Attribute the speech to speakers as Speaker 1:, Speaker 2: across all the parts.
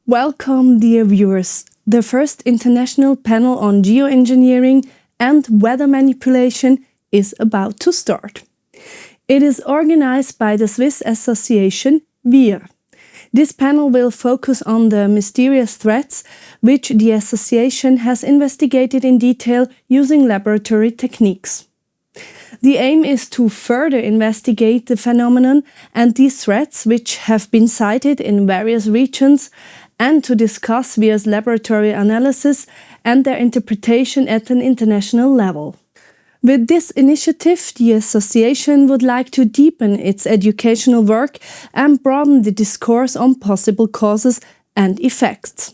Speaker 1: Welcome, dear viewers. The first international panel on geoengineering and weather manipulation is about to start. It is organized by the Swiss association WIR. This panel will focus on the mysterious threats which the association has investigated in detail using laboratory techniques. The aim is to further investigate the phenomenon and these threats which have been cited in various regions and to discuss WIR's laboratory analysis and their interpretation at an international level. With this initiative, the association would like to deepen its educational work and broaden the discourse on possible causes and effects.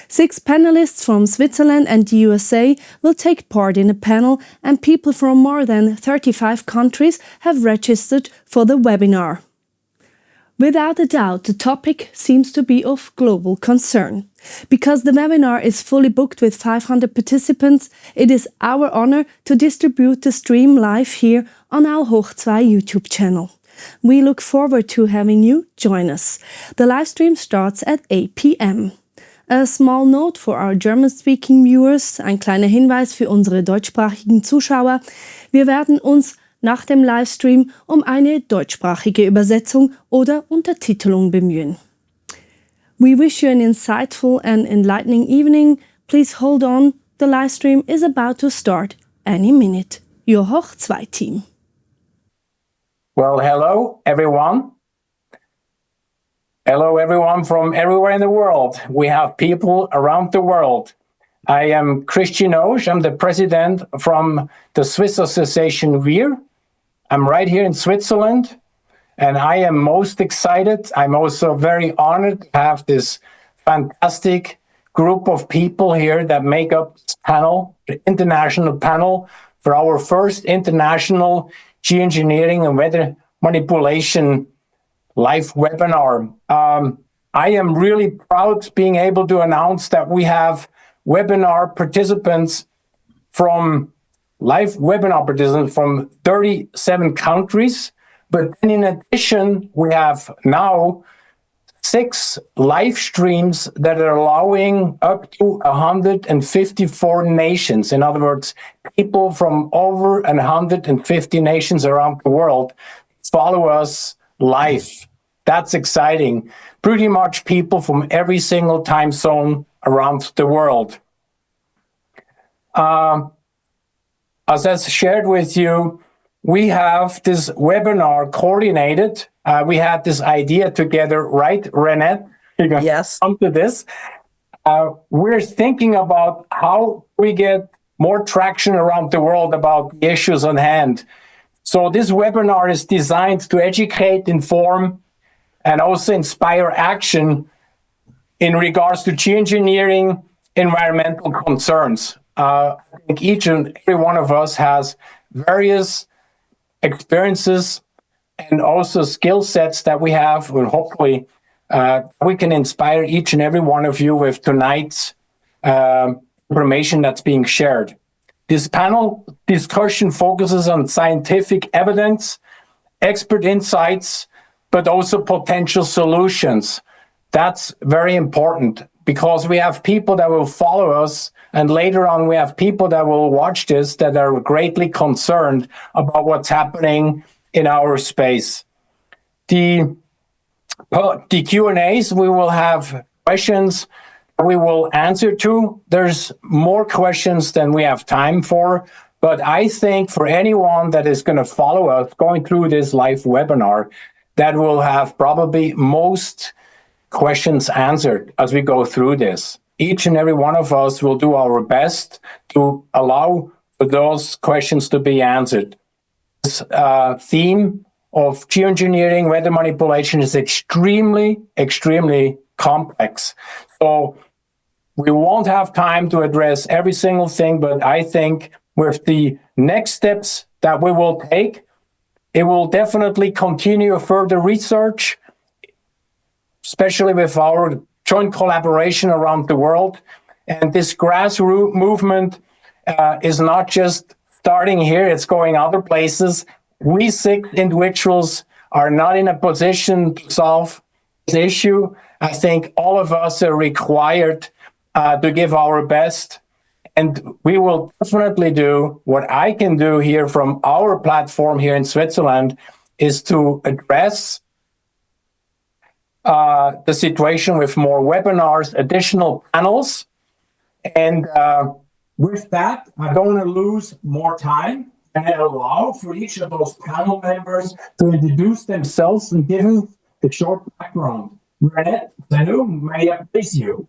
Speaker 1: 6 panelists from Switzerland and the USA will take part in a panel, and people from more than 35 countries have registered for the webinar. Without a doubt, the topic seems to be of global concern. Because the webinar is fully booked with 500 participants, it is our honor to distribute the stream live here on our Hoch2 YouTube channel. We look forward to having you join us. The live stream starts at 8 p.m. A small note for our German-speaking viewers, ein kleiner Hinweis für unsere deutschsprachigen Zuschauer. Wir werden uns nach dem Livestream um eine deutschsprachige Übersetzung oder Untertitelung bemühen. We wish you an insightful and enlightening evening. Please hold on, the livestream is about to start any minute. Your Hoch2 team.
Speaker 2: Well, hello everyone. Hello everyone from everywhere in the world. We have people around the world. I am Christian Oesch. I'm the president from the Swiss Association WIR. I'm right here in Switzerland, and I am most excited. I'm also very honored to have this fantastic group of people here that make up this panel, the international panel, for our first international geoengineering and weather manipulation live webinar. I am really proud being able to announce that we have webinar participants from 37 countries. But then in addition, we have now 6 live streams that are allowing up to 154 nations. In other words, people from over 150 nations around the world follow us live. That's exciting. Pretty much people from every single time zone around the world. As I shared with you, we have this webinar coordinated. We had this idea together, right, Reinette?
Speaker 3: Yes.
Speaker 2: Come to this. We're thinking about how we get more traction around the world about the issues on hand. So this webinar is designed to educate, inform, and also inspire action in regards to geoengineering environmental concerns. I think each and every one of us has various experiences and also skill sets that we have, and hopefully we can inspire each and every one of you with tonight's information that's being shared. This panel discussion focuses on scientific evidence, expert insights, but also potential solutions. That's very important because we have people that will follow us, and later on we have people that will watch this that are greatly concerned about what's happening in our space. The Q&As, we will have questions we will answer to. There's more questions than we have time for, but I think for anyone that is going to follow us going through this live webinar, that will have probably most questions answered as we go through this. Each and every one of us will do our best to allow for those questions to be answered. This theme of geoengineering, weather manipulation is extremely, extremely complex. So we won't have time to address every single thing, but I think with the next steps that we will take, it will definitely continue further research, especially with our joint collaboration around the world. And this grassroots movement is not just starting here, it's going other places. We 6 individuals are not in a position to solve this issue. I think all of us are required to give our best. And we will definitely do what I can do here from our platform here in Switzerland is to address the situation with more webinars, additional panels. And with that, I don't want to lose more time and allow for each of those panel members to introduce themselves and give the short background. Reinette, Senum, may I please you?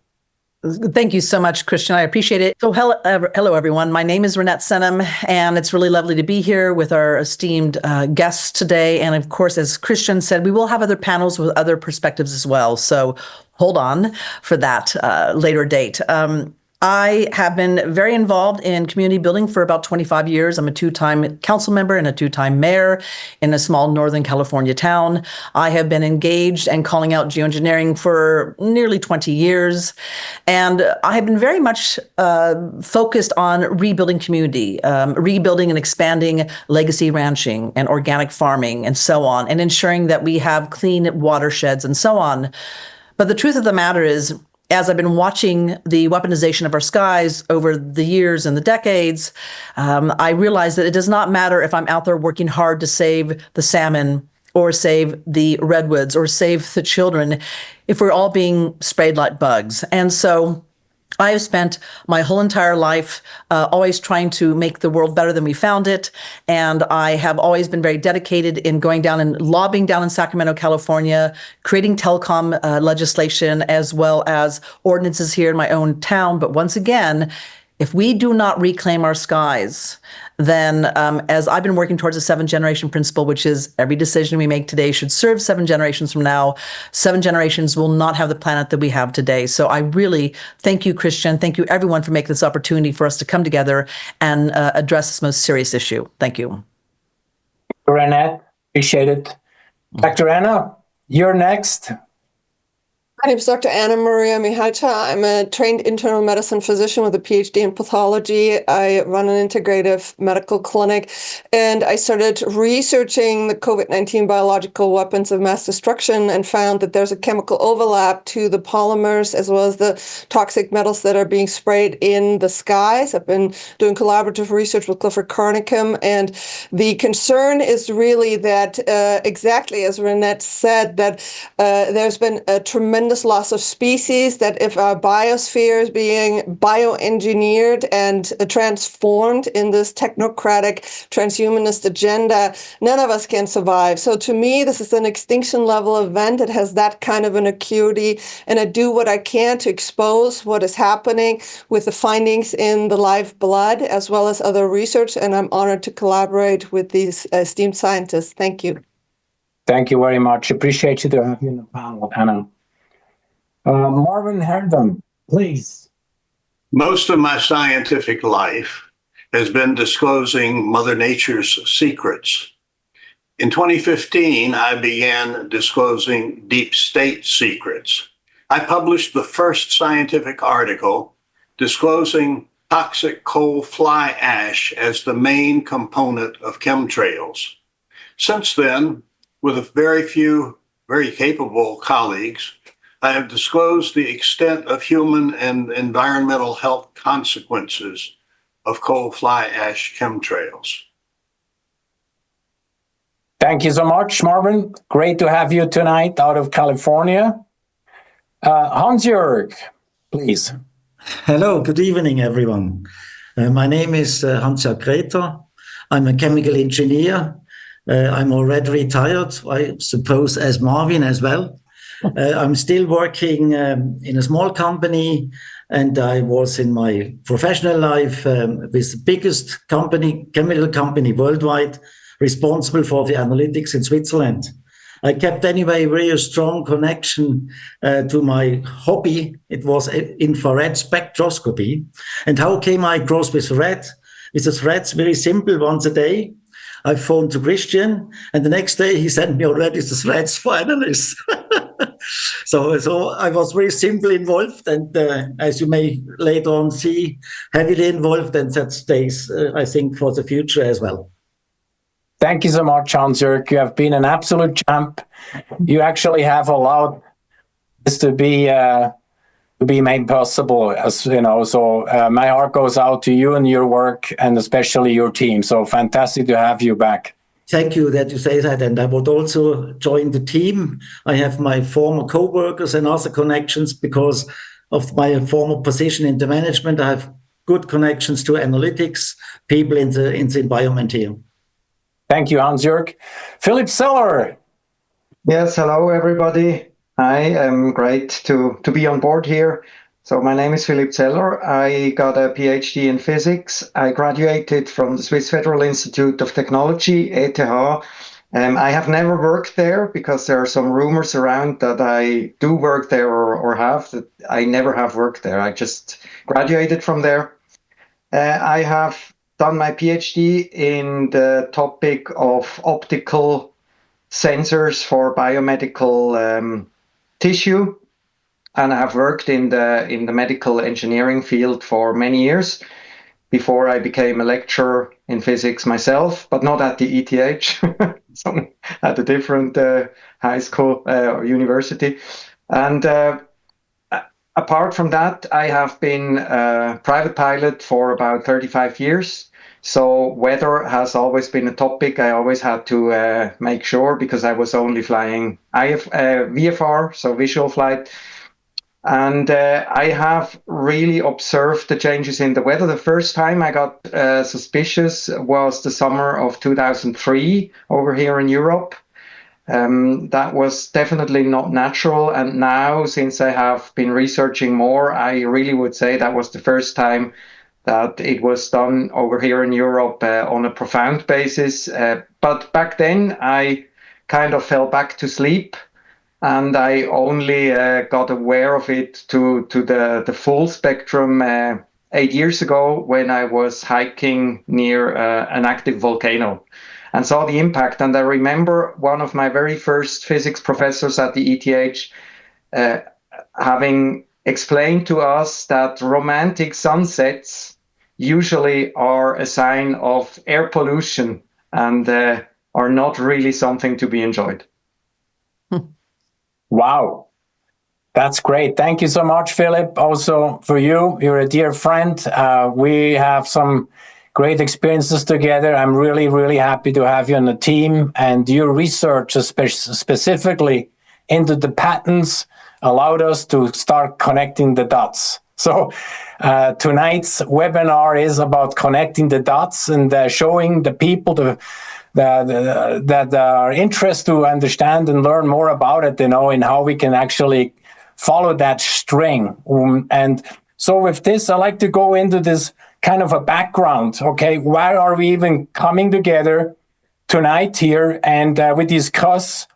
Speaker 3: Thank you so much, Christian. I appreciate it. So hello, everyone. My name is Reinette Senum, and it's really lovely to be here with our esteemed guests today. And of course, as Christian said, we will have other panels with other perspectives as well. So hold on for that later date. I have been very involved in community building for about 25 years. I'm a two-time council member and a two-time mayor in a small Northern California town. I have been engaged and calling out geoengineering for nearly 20 years. And I have been very much focused on rebuilding community, rebuilding and expanding legacy ranching and organic farming and so on, and ensuring that we have clean watersheds and so on. But the truth of the matter is, as I've been watching the weaponization of our skies over the years and the decades, I realize that it does not matter if I'm out there working hard to save the salmon or save the redwoods or save the children if we're all being sprayed like bugs. And so I have spent my whole entire life always trying to make the world better than we found it. And I have always been very dedicated in going down and lobbying down in Sacramento, California, creating telecom legislation, as well as ordinances here in my own town. But once again, if we do not reclaim our skies, then as I've been working towards a 7-generation principle, which is every decision we make today should serve 7 generations from now, 7 generations will not have the planet that we have today. So I really thank you, Christian. Thank you, everyone, for making this opportunity for us to come together and address this most serious issue. Thank you.
Speaker 2: Reinette, appreciate it. Dr. Anna, you're next.
Speaker 4: My name is Dr. Anna Maria Mihalcha. I'm a trained internal medicine physician with a Ph.D. in pathology. I run an integrative medical clinic, and I started researching the COVID-19 biological weapons of mass destruction and found that there's a chemical overlap to the polymers as well as the toxic metals that are being sprayed in the skies. I've been doing collaborative research with Clifford Carnicom, and the concern is really that, exactly as Reinette said, that there's been a tremendous loss of species, that if our biosphere is being bioengineered and transformed in this technocratic transhumanist agenda, none of us can survive. So to me, this is an extinction level event. It has that kind of an acuity, and I do what I can to expose what is happening with the findings in the live blood as well as other research, and I'm honored to collaborate with these esteemed scientists. Thank you.
Speaker 2: Thank you very much. Appreciate you to have you in the panel, Anna. Marvin Herndon, please.
Speaker 5: Most of my scientific life has been disclosing Mother Nature's secrets. In 2015, I began disclosing deep state secrets. I published the first scientific article disclosing toxic coal fly ash as the main component of chemtrails. Since then, with a very few very capable colleagues, I have disclosed the extent of human and environmental health consequences of coal fly ash chemtrails.
Speaker 2: Thank you so much, Marvin. Great to have you tonight out of California. Hans-Jörg, please.
Speaker 6: Hello, good evening, everyone. My name is Hans-Jörg Greta. I'm a chemical engineer. I'm already retired, I suppose, as Marvin as well. I'm still working in a small company, and I was in my professional life with the biggest company, chemical company worldwide, responsible for the analytics in Switzerland. I kept anyway a very strong connection to my hobby. It was infrared spectroscopy. And how came I across with red? With the threads, very simple, once a day. I phoned to Christian, and the next day he sent me already the threads for analysts. So I was very simply involved, and as you may later on see, heavily involved, and that stays, I think, for the future as well.
Speaker 2: Thank you so much, Hans-Jörg. You have been an absolute champ. You actually have allowed is to be made possible, as you know. So my heart goes out to you and your work, and especially your team. So fantastic to have you back.
Speaker 6: Thank you that you say that. And I would also join the team. I have my former co-workers and other connections because of my former position in the management. I have good connections to analytics, people in the environment here.
Speaker 2: Thank you, Hans-Jörg. Philipp Zeller.
Speaker 7: Yes, hello everybody. I am great to be on board here. So my name is Philipp Zeller. I got a PhD in physics. I graduated from the Swiss Federal Institute of Technology, ETH. I have never worked there because there are some rumors around that I do work there or have, that I never have worked there. I just graduated from there. I have done my PhD in the topic of optical sensors for biomedical tissue. And I have worked in the medical engineering field for many years before I became a lecturer in physics myself, but not at the ETH, so at a different high school or university. And apart from that, I have been a private pilot for about 35 years. So weather has always been a topic I always had to make sure, because I was only flying VFR, so visual flight. And I have really observed the changes in the weather. The first time I got suspicious was the summer of 2003 over here in Europe. That was definitely not natural. And now, since I have been researching more, I really would say that was the first time that it was done over here in Europe on a profound basis. But back then, I kind of fell back to sleep. And I only got aware of it to the full spectrum 8 years ago when I was hiking near an active volcano and saw the impact. And I remember one of my very first physics professors at the ETH having explained to us that romantic sunsets usually are a sign of air pollution and are not really something to be enjoyed.
Speaker 2: Wow, that's great. Thank you so much, Philipp. Also for you, you're a dear friend. We have some great experiences together. I'm really, really happy to have you on the team. And your research, specifically into the patterns, allowed us to start connecting the dots. So tonight's webinar is about connecting the dots and showing the people that are interested to understand and learn more about it, you know, and how we can actually follow that string. And so with this, I like to go into this kind of a background. Okay, why are we even coming together tonight here? And we discuss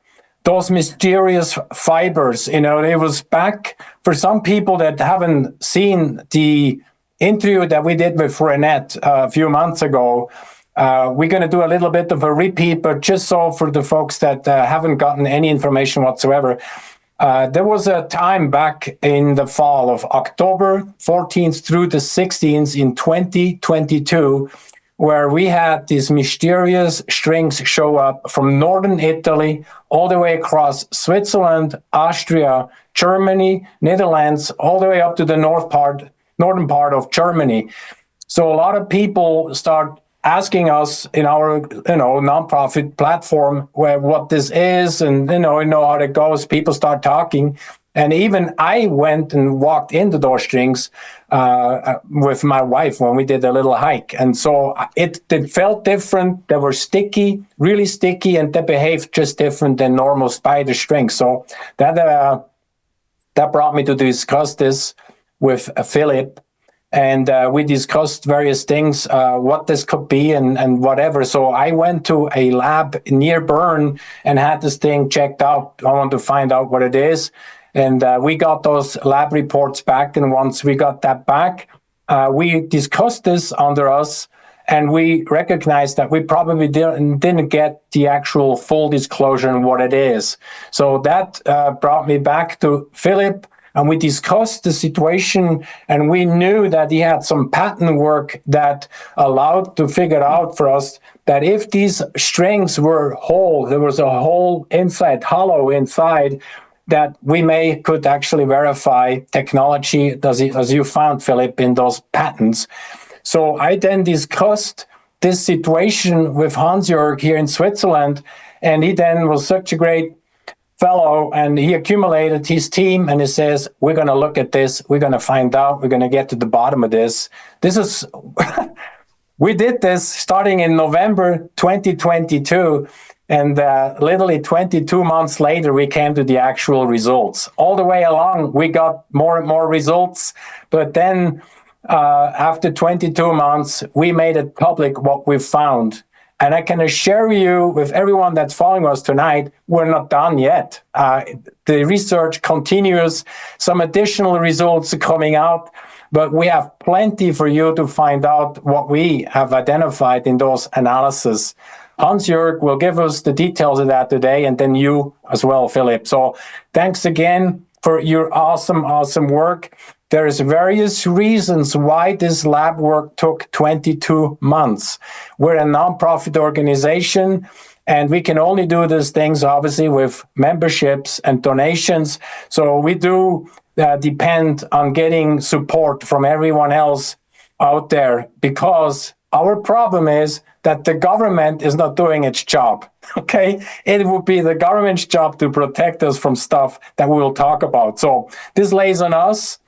Speaker 2: those mysterious fibers. You know, it was back for some people that haven't seen the interview that we did with Reinette a few months ago. We're going to do a little bit of a repeat, but just so for the folks that haven't gotten any information whatsoever, there was a time back in the fall of October 14th through the 16th in 2022, where we had these mysterious strings show up from northern Italy all the way across Switzerland, Austria, Germany, Netherlands, all the way up to the northern part of Germany. So a lot of people start asking us in our, nonprofit platform what this is, and you know how it goes. People start talking, and even I went and walked into those strings with my wife when we did a little hike, and so it felt different. They were sticky, really sticky, and they behaved just different than normal spider strings. So that brought me to discuss this with Philipp. And we discussed various things, what this could be and whatever. So I went to a lab near Bern and had this thing checked out. I wanted to find out what it is. And we got those lab reports back. And once we got that back, we discussed this under us. And we recognized that we probably didn't get the actual full disclosure on what it is. So that brought me back to Philipp. And we discussed the situation, and we knew that he had some pattern work that allowed to figure out for us that if these strings were whole, there was a hole inside, hollow inside, that we could actually verify technology, as you found, Philip, in those patents. So I then discussed this situation with Hans-Jörg here in Switzerland, and he then was such a great fellow, and he accumulated his team, and he says, we're going to look at this, we're going to find out, we're going to get to the bottom of this. This is, we did this starting in November 2022, and literally 22 months later, we came to the actual results. All the way along, we got more and more results, but then after 22 months, we made it public what we found. And I can assure you, with everyone that's following us tonight, we're not done yet. The research continues. Some additional results are coming out, but we have plenty for you to find out what we have identified in those analyses. Hans-Jörg will give us the details of that today, and then you as well, Philip. So thanks again for your awesome work. There's various reasons why this lab work took 22 months. We're a nonprofit organization, and we can only do these things, obviously, with memberships and donations. So we do depend on getting support from everyone else out there, because our problem is that the government is not doing its job, okay? It would be the government's job to protect us from stuff that we will talk about. So this lays on us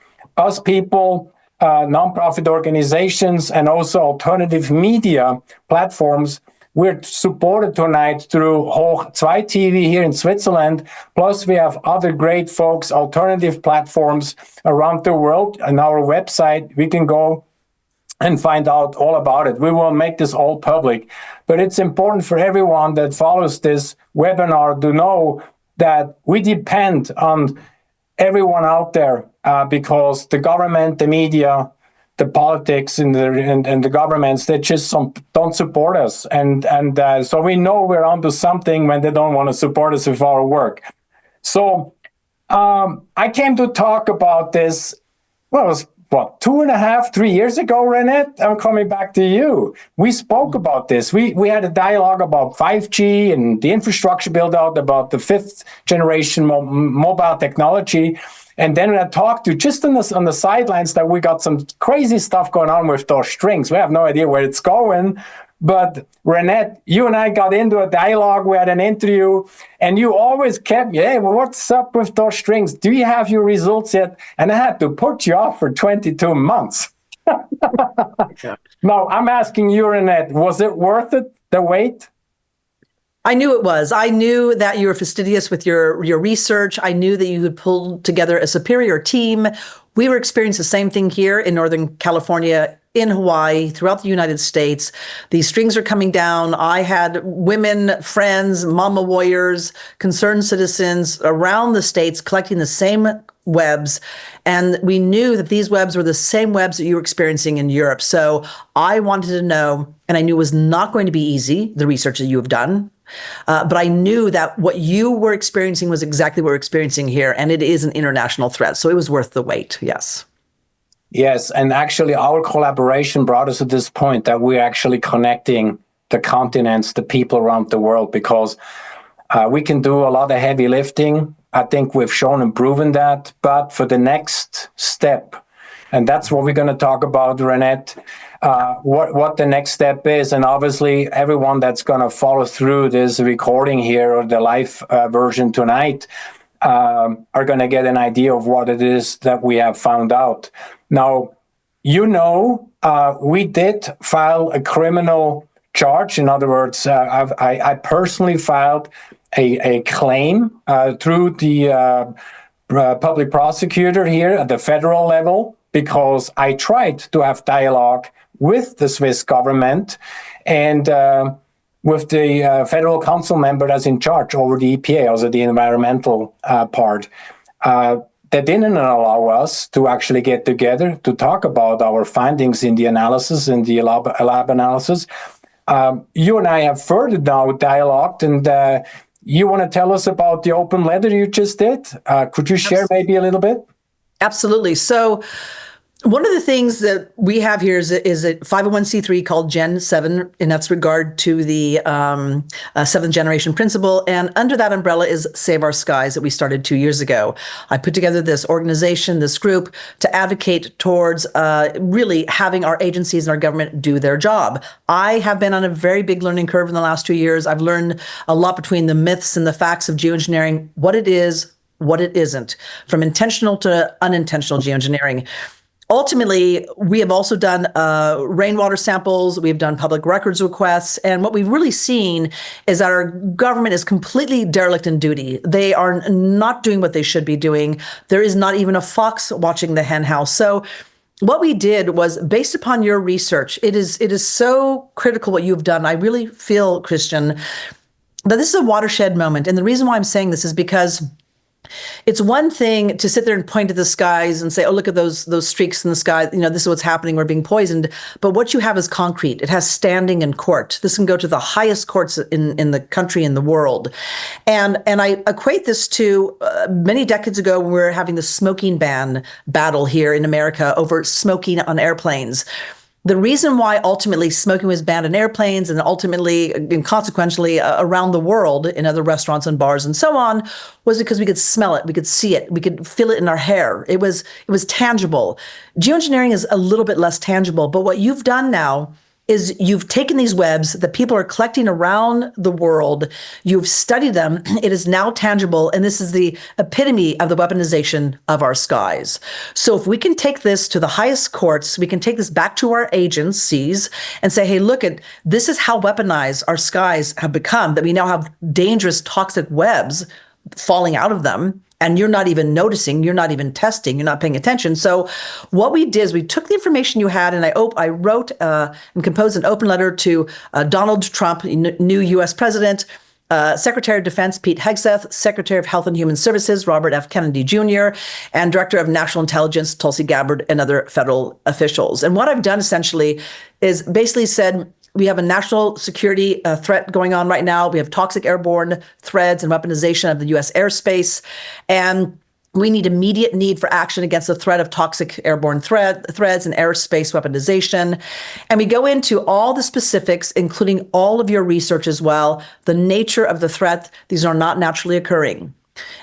Speaker 2: people, nonprofit organizations, and also alternative media platforms. We're supported tonight through Hoch 2 TV here in Switzerland. Plus, we have other great folks, alternative platforms around the world. On our website, we can go and find out all about it. We will make this all public. But it's important for everyone that follows this webinar to know that we depend on everyone out there, because the government, the media, the politics, and the governments, they just don't support us. And so we know we're onto something when they don't want to support us with our work. So I came to talk about this, well, it was 2.5, 3 years ago, Reinette? I'm coming back to you. We spoke about this. We had a dialogue about 5G and the infrastructure build out, about the fifth generation mobile technology. And then I talked to, just on the sidelines, that we got some crazy stuff going on with those strings. We have no idea where it's going. But Reinette, you and I got into a dialogue, we had an interview, and you always kept, hey, well, what's up with those strings? Do you have your results yet? And I had to put you off for 22 months. Now, I'm asking you, Reinette, was it worth it, the wait?
Speaker 3: I knew it was. I knew that you were fastidious with your research. I knew that you had pulled together a superior team. We were experiencing the same thing here in Northern California, in Hawaii, throughout the United States. These strings are coming down. I had women, friends, mama warriors, concerned citizens around the states collecting the same webs. And we knew that these webs were the same webs that you were experiencing in Europe. So I wanted to know, and I knew it was not going to be easy, the research that you have done. But I knew that what you were experiencing was exactly what we're experiencing here, and it is an international threat. So it was worth the wait, yes.
Speaker 2: Yes, and actually our collaboration brought us to this point that we're actually connecting the continents, the people around the world, because we can do a lot of heavy lifting. I think we've shown and proven that. But for the next step, and that's what we're going to talk about, Reinette, what the next step is. And obviously, everyone that's going to follow through this recording here or the live version tonight are going to get an idea of what it is that we have found out. Now, we did file a criminal charge. In other words, I personally filed a claim through the public prosecutor here at the federal level, because I tried to have dialogue with the Swiss government and with the federal council member that's in charge over the EPA, also the environmental part. They didn't allow us to actually get together to talk about our findings in the analysis, in the lab analysis. You and I have further now dialogued, and you want to tell us about the open letter you just did? Could you share maybe a little bit?
Speaker 3: Absolutely. So One of the things that we have here is a 501c3 called Gen 7, and that's regard to the seventh generation principle. And under that umbrella is Save Our Skies that we started 2 years ago. I put together this organization, this group, to advocate towards really having our agencies and our government do their job. I have been on a very big learning curve in the last 2 years. I've learned a lot between the myths and the facts of geoengineering, what it is, what it isn't, from intentional to unintentional geoengineering. Ultimately, we have also done rainwater samples, we've done public records requests, and what we've really seen is that our government is completely derelict in duty. They are not doing what they should be doing. There is not even a fox watching the hen house. So what we did was, based upon your research, it is so critical what you've done. I really feel, Christian, that this is a watershed moment. And the reason why I'm saying this is because it's one thing to sit there and point at the skies and say, oh, look at those streaks in the sky. You know, this is what's happening. We're being poisoned. But what you have is concrete. It has standing in court. This can go to the highest courts in the country, in the world. And I equate this to many decades ago when we were having the smoking ban battle here in America over smoking on airplanes. The reason why ultimately smoking was banned in airplanes and ultimately and consequentially around the world in other restaurants and bars and so on was because we could smell it, we could see it, we could feel it in our hair. It was tangible. Geoengineering is a little bit less tangible, but what you've done now is you've taken these webs that people are collecting around the world, you've studied them, it is now tangible, and this is the epitome of the weaponization of our skies. So if we can take this to the highest courts, we can take this back to our agencies and say, hey, look, this is how weaponized our skies have become, that we now have dangerous toxic webs falling out of them. And you're not even noticing, you're not even testing, you're not paying attention. So what we did is we took the information you had, and I wrote and composed an open letter to Donald Trump, new U.S. president, Secretary of Defense Pete Hegseth, Secretary of Health and Human Services Robert F. Kennedy Jr., and Director of National Intelligence Tulsi Gabbard, and other federal officials. And what I've done essentially is basically said, we have a national security threat going on right now. We have toxic airborne threats and weaponization of the U.S. airspace. And we need immediate need for action against the threat of toxic airborne threats and airspace weaponization. And we go into all the specifics, including all of your research as well, the nature of the threat. These are not naturally occurring.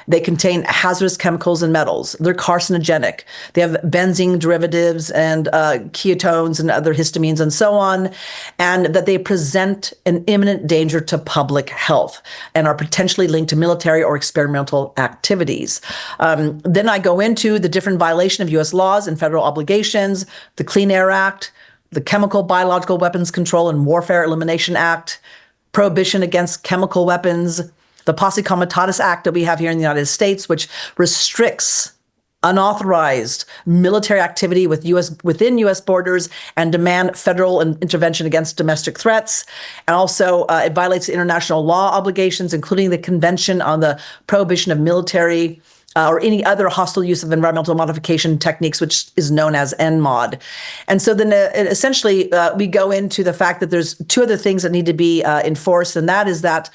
Speaker 3: They contain hazardous chemicals and metals. They're carcinogenic. They have benzene derivatives and ketones and other histamines and so on, and that they present an imminent danger to public health and are potentially linked to military or experimental activities. Then I go into the different violation of U.S. laws and federal obligations, the Clean Air Act, the Chemical, Biological Weapons Control and Warfare Elimination Act, prohibition against chemical weapons, the Posse Comitatus Act that we have here in the United States, which restricts unauthorized military activity within U.S. borders and demand federal intervention against domestic threats. And also it violates international law obligations, including the Convention on the Prohibition of Military or any other hostile use of environmental modification techniques, which is known as NMOD. And so then essentially we go into the fact that there's two other things that need to be enforced, and that is that,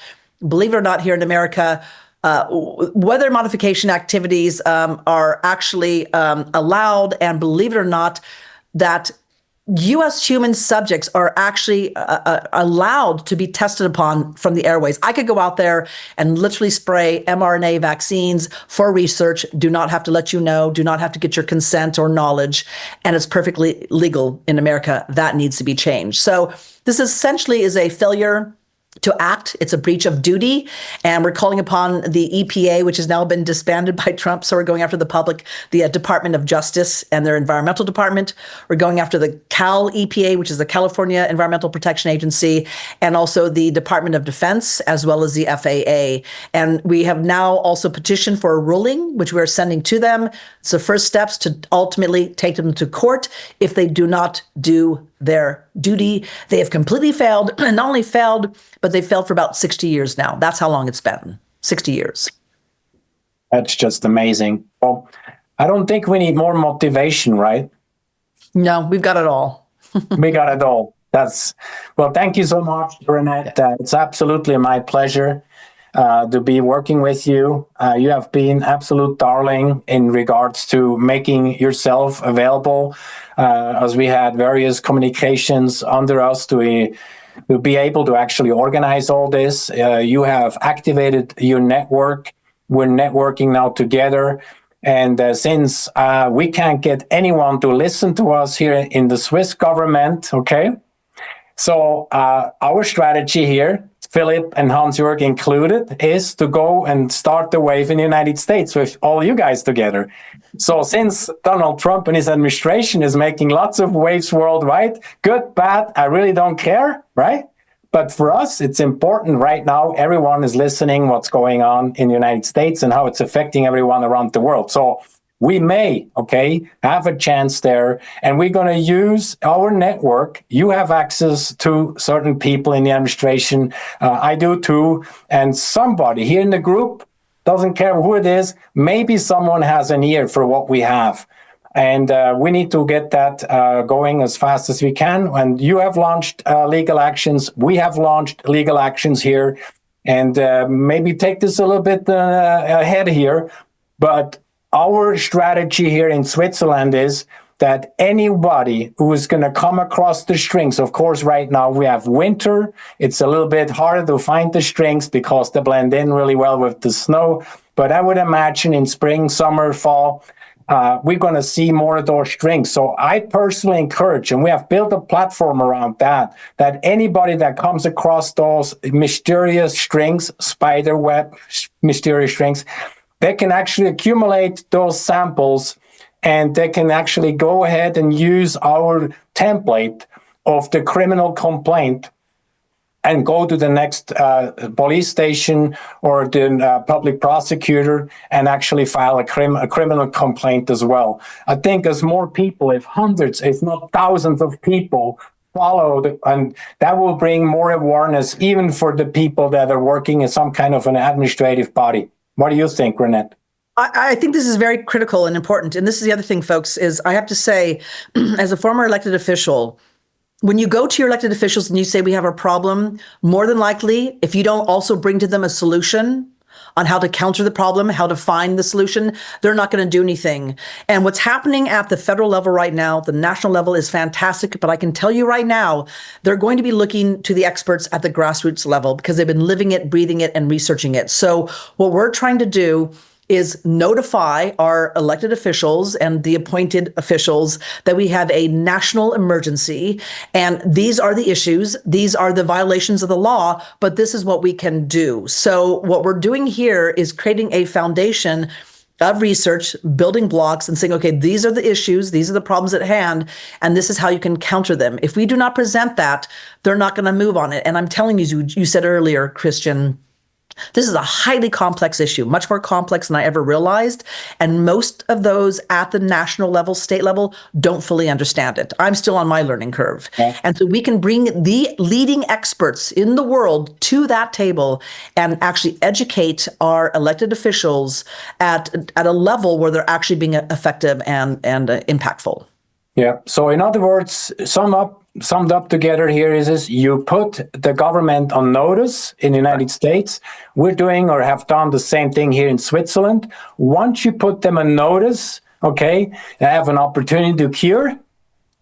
Speaker 3: believe it or not, here in America, weather modification activities are actually allowed, and believe it or not, that U.S. human subjects are actually allowed to be tested upon from the airways. I could go out there and literally spray mRNA vaccines for research, do not have to let you know, do not have to get your consent or knowledge, and it's perfectly legal in America. That needs to be changed. So this essentially is a failure to act. It's a breach of duty. And we're calling upon the EPA, which has now been disbanded by Trump. So we're going after the Department of Justice and their environmental department. We're going after the Cal EPA, which is the California Environmental Protection Agency, and also the Department of Defense, as well as the FAA. And we have now also petitioned for a ruling, which we're sending to them. It's the first steps to ultimately take them to court if they do not do their duty. They have completely failed, and not only failed, but they failed for about 60 years now. That's how long it's been, 60 years.
Speaker 2: That's just amazing. Well, I don't think we need more motivation, right?
Speaker 3: No, we've got it all.
Speaker 2: We got it all. Well, thank you so much, Reinette. It's absolutely my pleasure. to be working with you. You have been absolute darling in regards to making yourself available, as we had various communications under us to be able to actually organize all this. You have activated your network. We're networking now together. And since we can't get anyone to listen to us here in the Swiss government, okay? So our strategy here, Philipp and Hans-Jörg included, is to go and start the wave in the United States with all you guys together. So since Donald Trump and his administration is making lots of waves worldwide, good, bad, I really don't care, right? But for us, it's important right now. Everyone is listening what's going on in the United States and how it's affecting everyone around the world. So we may, okay, have a chance there, and we're going to use our network. You have access to certain people in the administration. I do too. And somebody here in the group, doesn't care who it is, maybe someone has an ear for what we have. And we need to get that going as fast as we can. And you have launched legal actions. We have launched legal actions here. And maybe take this a little bit ahead here. But our strategy here in Switzerland is that anybody who is going to come across the strings, of course, right now we have winter. It's a little bit harder to find the strings because they blend in really well with the snow. But I would imagine in spring, summer, fall, we're going to see more of those strings. So I personally encourage, and we have built a platform around that anybody that comes across those mysterious strings, spider web, mysterious strings, they can actually accumulate those samples, and they can actually go ahead and use our template of the criminal complaint and go to the next police station or the public prosecutor and actually file a criminal complaint as well. I think as more people, if hundreds, if not thousands of people followed, and that will bring more awareness even for the people that are working in some kind of an administrative body. What do you think, Reinette?
Speaker 3: I think this is very critical and important. And this is the other thing, folks, is I have to say, as a former elected official, when you go to your elected officials and you say we have a problem, more than likely, if you don't also bring to them a solution on how to counter the problem, how to find the solution, they're not going to do anything. And what's happening at the federal level right now, the national level, is fantastic. But I can tell you right now, they're going to be looking to the experts at the grassroots level because they've been living it, breathing it, and researching it. So what we're trying to do is notify our elected officials and the appointed officials that we have a national emergency, and these are the issues, these are the violations of the law, but this is what we can do. So what we're doing here is creating a foundation of research, building blocks, and saying, okay, these are the issues, these are the problems at hand, and this is how you can counter them. If we do not present that, they're not going to move on it. And I'm telling you, you said earlier, Christian, this is a highly complex issue, much more complex than I ever realized. And most of those at the national level, state level, don't fully understand it. I'm still on my learning curve. Okay. And so we can bring the leading experts in the world to that table and actually educate our elected officials at a level where they're actually being effective and impactful.
Speaker 2: Yeah. So in other words, summed up together here is you put the government on notice in the United States. We're doing or have done the same thing here in Switzerland. Once you put them on notice, okay, they have an opportunity to cure.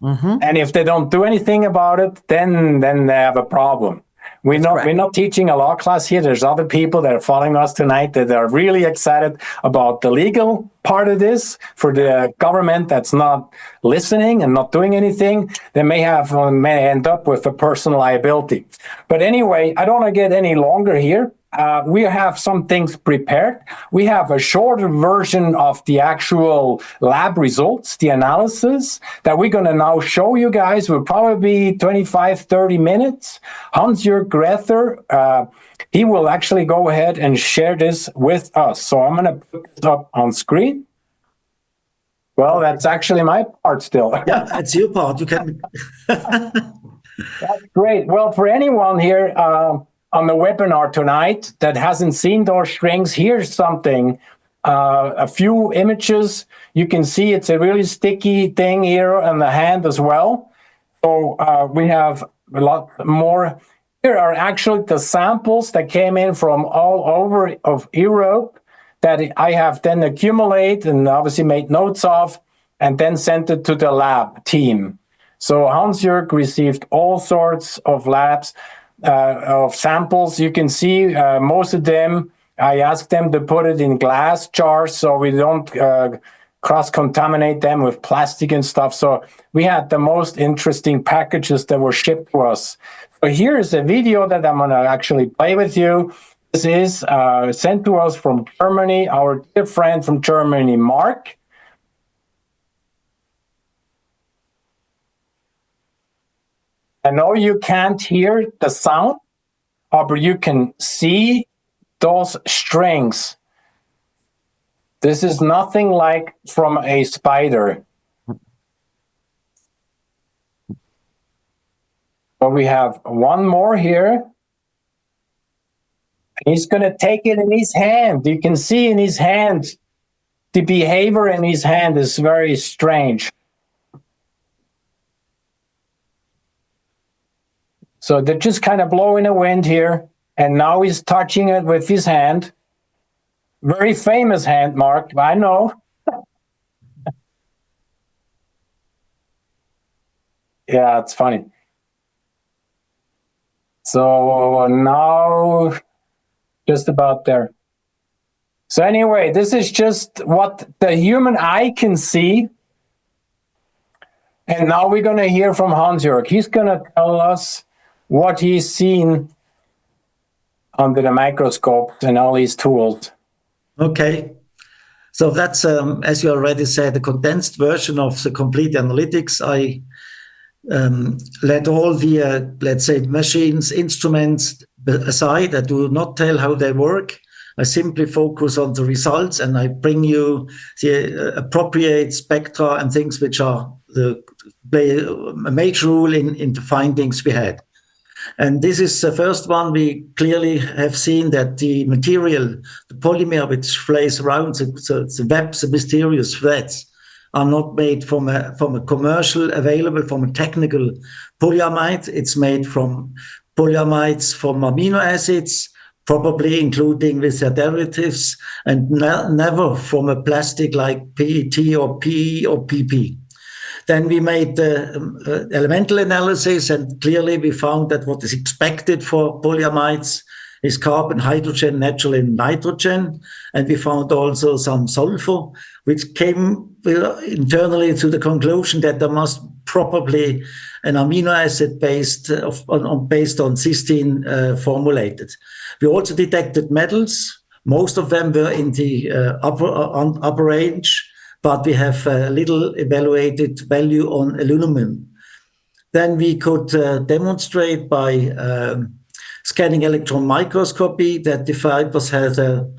Speaker 2: Mm-hmm. And if they don't do anything about it, then they have a problem. We're not teaching a law class here. There's other people that are following us tonight that are really excited about the legal part of this. For the government that's not listening and not doing anything, they may end up with a personal liability. But anyway, I don't want to get any longer here. We have some things prepared. We have a shorter version of the actual lab results, the analysis that we're going to now show you guys. Will probably be 25, 30 minutes. Hans-Jörg Grether, he will actually go ahead and share this with us. So I'm going to put this up on screen. Well, that's actually my part still.
Speaker 6: Yeah, it's your part. You can.
Speaker 2: That's great. Well, for anyone here, on the webinar tonight that hasn't seen those strings, here's something, a few images. You can see it's a really sticky thing here on the hand as well. So we have a lot more here are actually the samples that came in from all over of Europe that I have then accumulated and obviously made notes of, and then sent it to the lab team. So Hans-Jörg received all sorts of labs, of samples. You can see most of them, I asked them to put it in glass jars so we don't cross-contaminate them with plastic and stuff. So we had the most interesting packages that were shipped to us. So here's a video that I'm going to actually play with you. This is sent to us from Germany, our dear friend from Germany, Mark. I know you can't hear the sound, but you can see those strings. This is nothing like from a spider. But we have one more here. He's going to take it in his hand. You can see in his hand, the behavior in his hand is very strange. So they're just kind of blowing the wind here. And now he's touching it with his hand. Very famous hand, Mark, I know. Yeah, it's funny. So now, just about there. So anyway, this is just what the human eye can see. And now we're going to hear from Hans-Jörg. He's going to tell us what he's seen under the microscope and all these tools.
Speaker 6: Okay. So that's, as you already said, a condensed version of the complete analytics. I let all the, let's say, machines, instruments aside. I do not tell how they work. I simply focus on the results, and I bring you the appropriate spectra and things which are play a major role in the findings we had. And this is the first one. We clearly have seen that the material, the polymer which flays around the webs, the mysterious threads, are not made from a commercial available, from a technical polyamide. It's made from polyamides from amino acids, probably including with their derivatives, and never from a plastic like PET or PE or PP. Then we made the elemental analysis, and clearly we found that what is expected for polyamides is carbon, hydrogen, naturally nitrogen. And we found also some sulfur, which came internally to the conclusion that there must probably an amino acid based on cysteine formulated. We also detected metals. Most of them were in the upper range, but we have a little evaluated value on aluminum. Then we could demonstrate by scanning electron microscopy that the fibers had an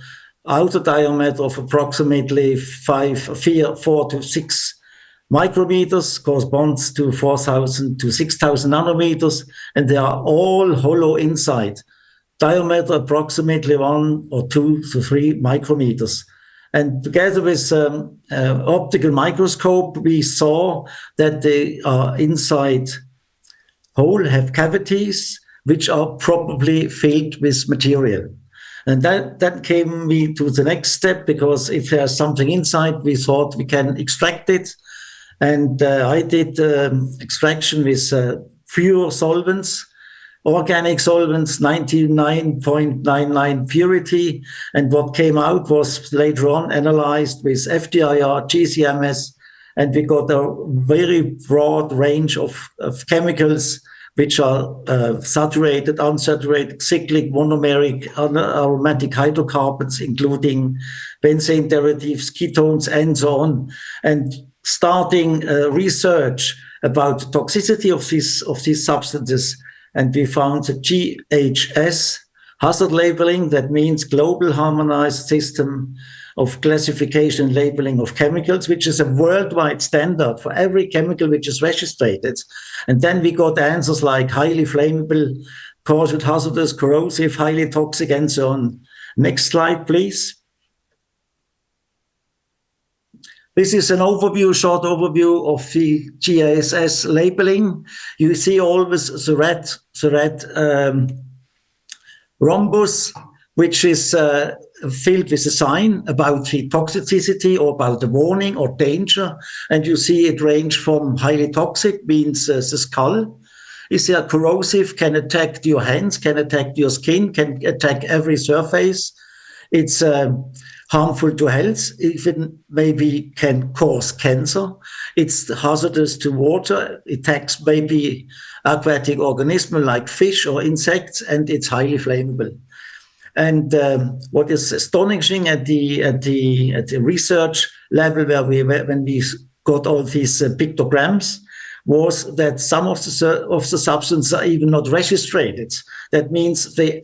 Speaker 6: outer diameter of approximately 4 to 6 micrometers, corresponds to 4,000 to 6,000 nanometers, and they are all hollow inside. Diameter approximately 1 or 2 to 3 micrometers. And together with optical microscope, we saw that they are inside whole, have cavities, which are probably filled with material. And that came me to the next step, because if there's something inside, we thought we can extract it. And I did extraction with pure solvents, organic solvents, 99.99 purity. And what came out was later on analyzed with FTIR, GCMS, and we got a very broad range of chemicals which are saturated, unsaturated, cyclic, monomeric, aromatic hydrocarbons, including benzene derivatives, ketones, and so on. And starting research about toxicity of these substances, and we found the GHS hazard labeling. That means Global Harmonized System of Classification and Labeling of Chemicals, which is a worldwide standard for every chemical which is registered. And then we got answers like highly flammable, causal, hazardous, corrosive, highly toxic, and so on. Next slide, please. This is an overview, short overview of the GISS labeling. You see always the red rhombus, which is filled with a sign about the toxicity or about the warning or danger. And you see it range from highly toxic, means the skull. Is there corrosive, can attack your hands, can attack your skin, can attack every surface. It's harmful to health, even maybe can cause cancer. It's hazardous to water. It attacks maybe aquatic organisms like fish or insects, and it's highly flammable. And what is astonishing at the research level, when we got all these pictograms, was that some of the substances are even not registered. That means they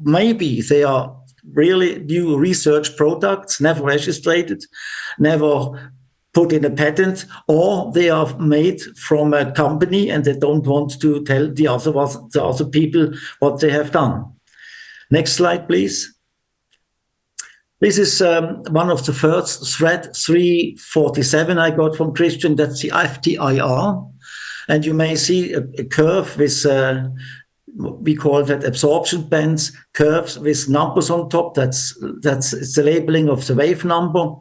Speaker 6: maybe they are really new research products, never registered, never put in a patent, or they are made from a company and they don't want to tell the other people what they have done. Next slide, please. This is one of the first thread 347 I got from Christian. That's the FTIR. And you may see a curve with, we call that absorption bands, curves with numbers on top. That's the labeling of the wave number.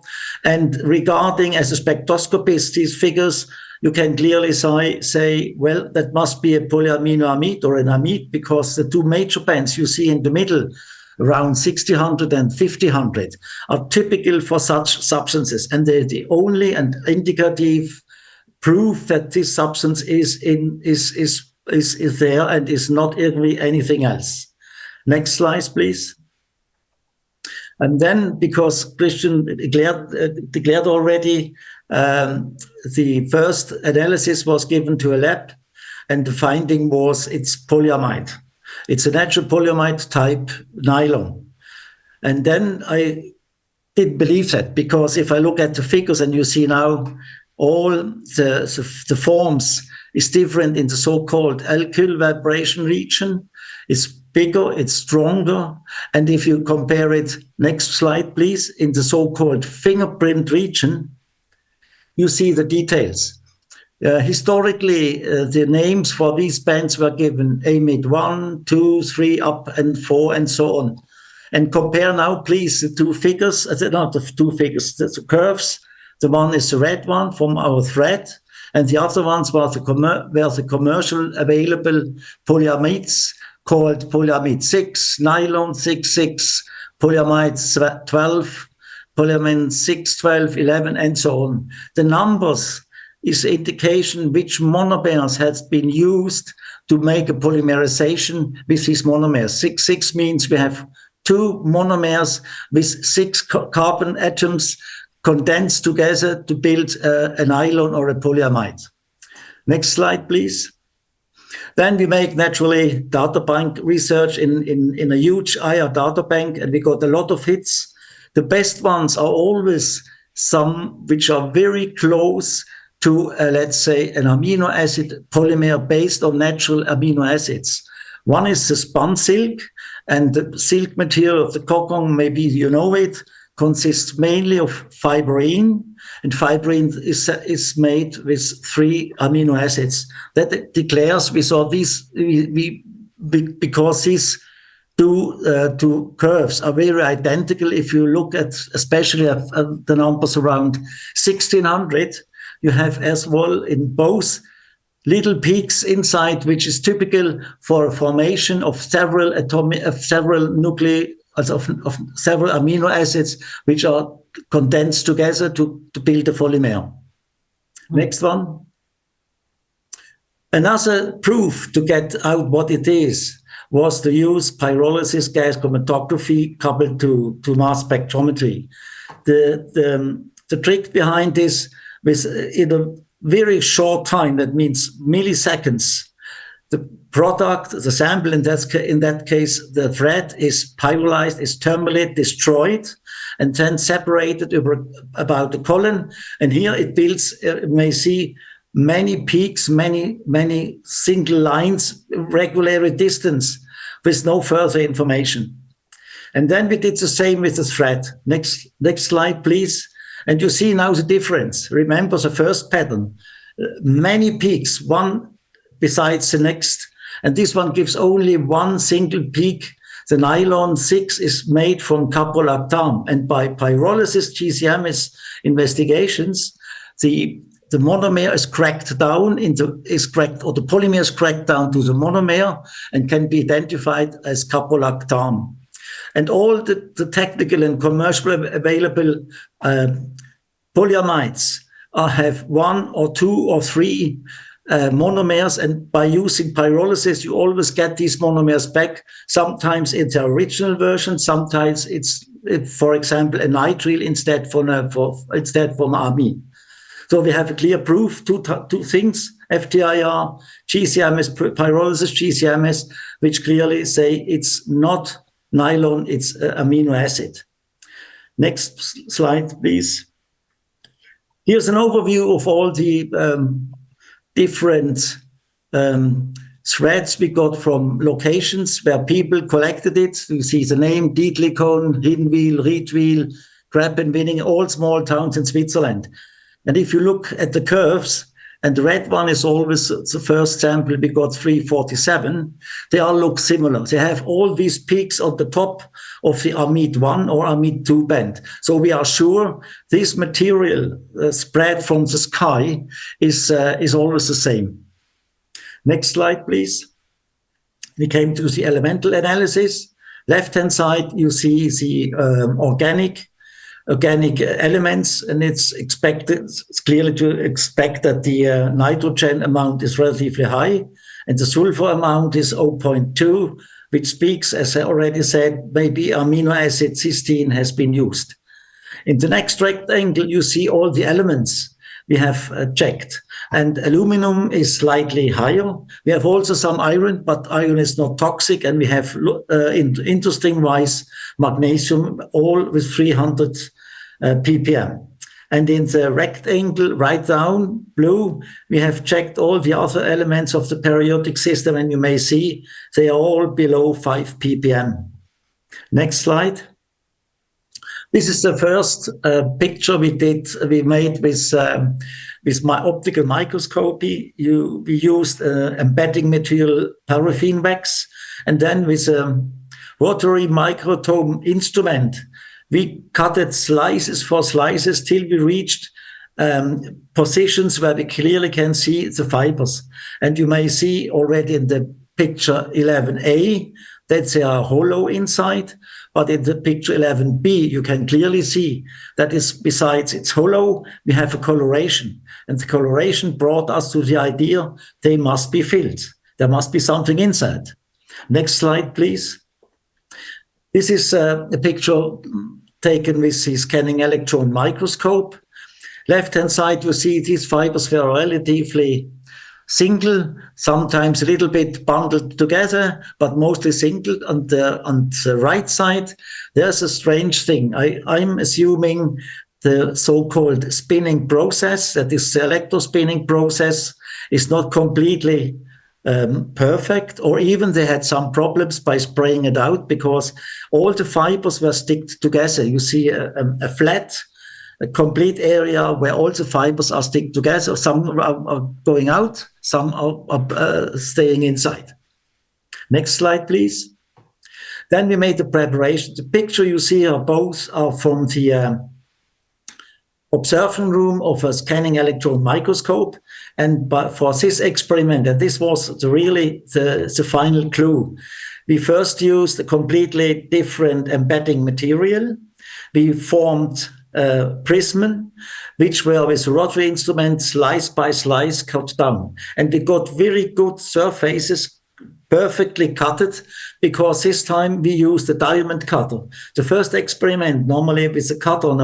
Speaker 6: And regarding as a spectroscopist, these figures, you can clearly say, well, that must be a polyamino amide or an amide, because the two major bands you see in the middle, around 6000 and 5000, are typical for such substances. And they're the only and indicative proof that this substance is there and is not really anything else. Next slide, please. And then, because Christian declared already, the first analysis was given to a lab, and the finding was it's polyamide. It's a natural polyamide type nylon. And then I didn't believe that, because if I look at the figures and you see now all the forms is different in the so-called alkyl vibration region. It's bigger, it's stronger. And if you compare it, next slide, please, in the so-called fingerprint region, you see the details. Historically, the names for these bands were given amide 1, 2, 3, up and 4, and so on. And compare now, please, the two figures, not the two figures, the curves. The one is the red one from our thread, and the other ones were the commercial available polyamides called polyamide 6, nylon 6, polyamide 12, polyamide 6, 12, 11, and so on. The numbers is indication which monomers has been used to make a polymerization with these monomers. 6 means we have two monomers with 6 carbon atoms condensed together to build a nylon or a polyamide. Next slide, please. Then we make naturally data bank research in a huge IR data bank, and we got a lot of hits. The best ones are always some which are very close to, let's say, an amino acid polymer based on natural amino acids. One is the spun silk, and the silk material of the cocoon, maybe you know it, consists mainly of fibrine, and fibrine is made with 3 amino acids. That declares we saw these because these two curves are very identical. If you look at especially at the numbers around 1600, you have as well in both little peaks inside, which is typical for formation of several nuclei of several amino acids, which are condensed together to build a polymer. Next one. Another proof to get out what it is was to use pyrolysis gas chromatography coupled to mass spectrometry. The trick behind this was in a very short time, that means milliseconds, the product, the sample, in that case, the thread is pyrolyzed, is thermally destroyed, and then separated about the column. And here it builds, you may see many peaks, many single lines, regular distance, with no further information. And then we did the same with the thread. Next slide, please. And you see now the difference. Remember the first pattern, many peaks, one besides the next. And this one gives only one single peak. The nylon 6 is made from caprolactam. And by pyrolysis GCMS investigations, the monomer is cracked down or the polymer is cracked down to the monomer and can be identified as caprolactam. And all the technical and commercially available polyamides have 1 or 2 or 3 monomers, and by using pyrolysis, you always get these monomers back. Sometimes it's the original version, sometimes it's, for example, a nitrile instead from amine. So we have a clear proof, two things, FTIR, GCMS, pyrolysis GCMS, which clearly say it's not nylon, it's amino acid. Next slide, please. Here's an overview of all the different threads we got from locations where people collected it. You see the name, Dietlikon, Hinwil, Riedwil, Krappenwinning, all small towns in Switzerland. And if you look at the curves, and the red one is always the first sample, we got 347, they all look similar. They have all these peaks on the top of the amide 1 or amide 2 band. So we are sure this material spread from the sky is always the same. Next slide, please. We came to the elemental analysis. Left-hand side, you see the organic elements, and it's clearly to expect that the nitrogen amount is relatively high, and the sulfur amount is 0.2, which speaks, as I already said, maybe amino acid cysteine has been used. In the next rectangle, you see all the elements we have checked, and aluminum is slightly higher. We have also some iron, but iron is not toxic, and we have, interesting-wise, magnesium, all with 300 ppm. And in the rectangle right down, blue, we have checked all the other elements of the periodic system, and you may see they are all below 5 ppm. Next slide. This is the first picture we made with my optical microscopy. We used embedding material paraffin wax, and then with a rotary microtome instrument, we cutted slices for slices till we reached positions where we clearly can see the fibers. And you may see already in the picture 11A that they are hollow inside, but in the picture 11B, you can clearly see that is, besides it's hollow, we have a coloration. And the coloration brought us to the idea they must be filled. There must be something inside. Next slide, please. This is a picture taken with the scanning electron microscope. Left-hand side, you see these fibers were relatively single, sometimes a little bit bundled together, but mostly single. On the right side, there's a strange thing. I'm assuming the so-called spinning process, that is the electrospinning process, is not completely perfect, or even they had some problems by spraying it out because all the fibers were sticked together. You see a flat, a complete area where all the fibers are stick together. Some are going out, some are staying inside. Next slide, please. Then we made the preparation. The picture you see are both are from the observation room of a scanning electron microscope. And for this experiment, and this was really the final clue, we first used a completely different embedding material. We formed prism, which were with rotary instruments slice by slice cut down. And we got very good surfaces, perfectly cutted, because this time we used a diamond cutter. The first experiment, normally with a cutter on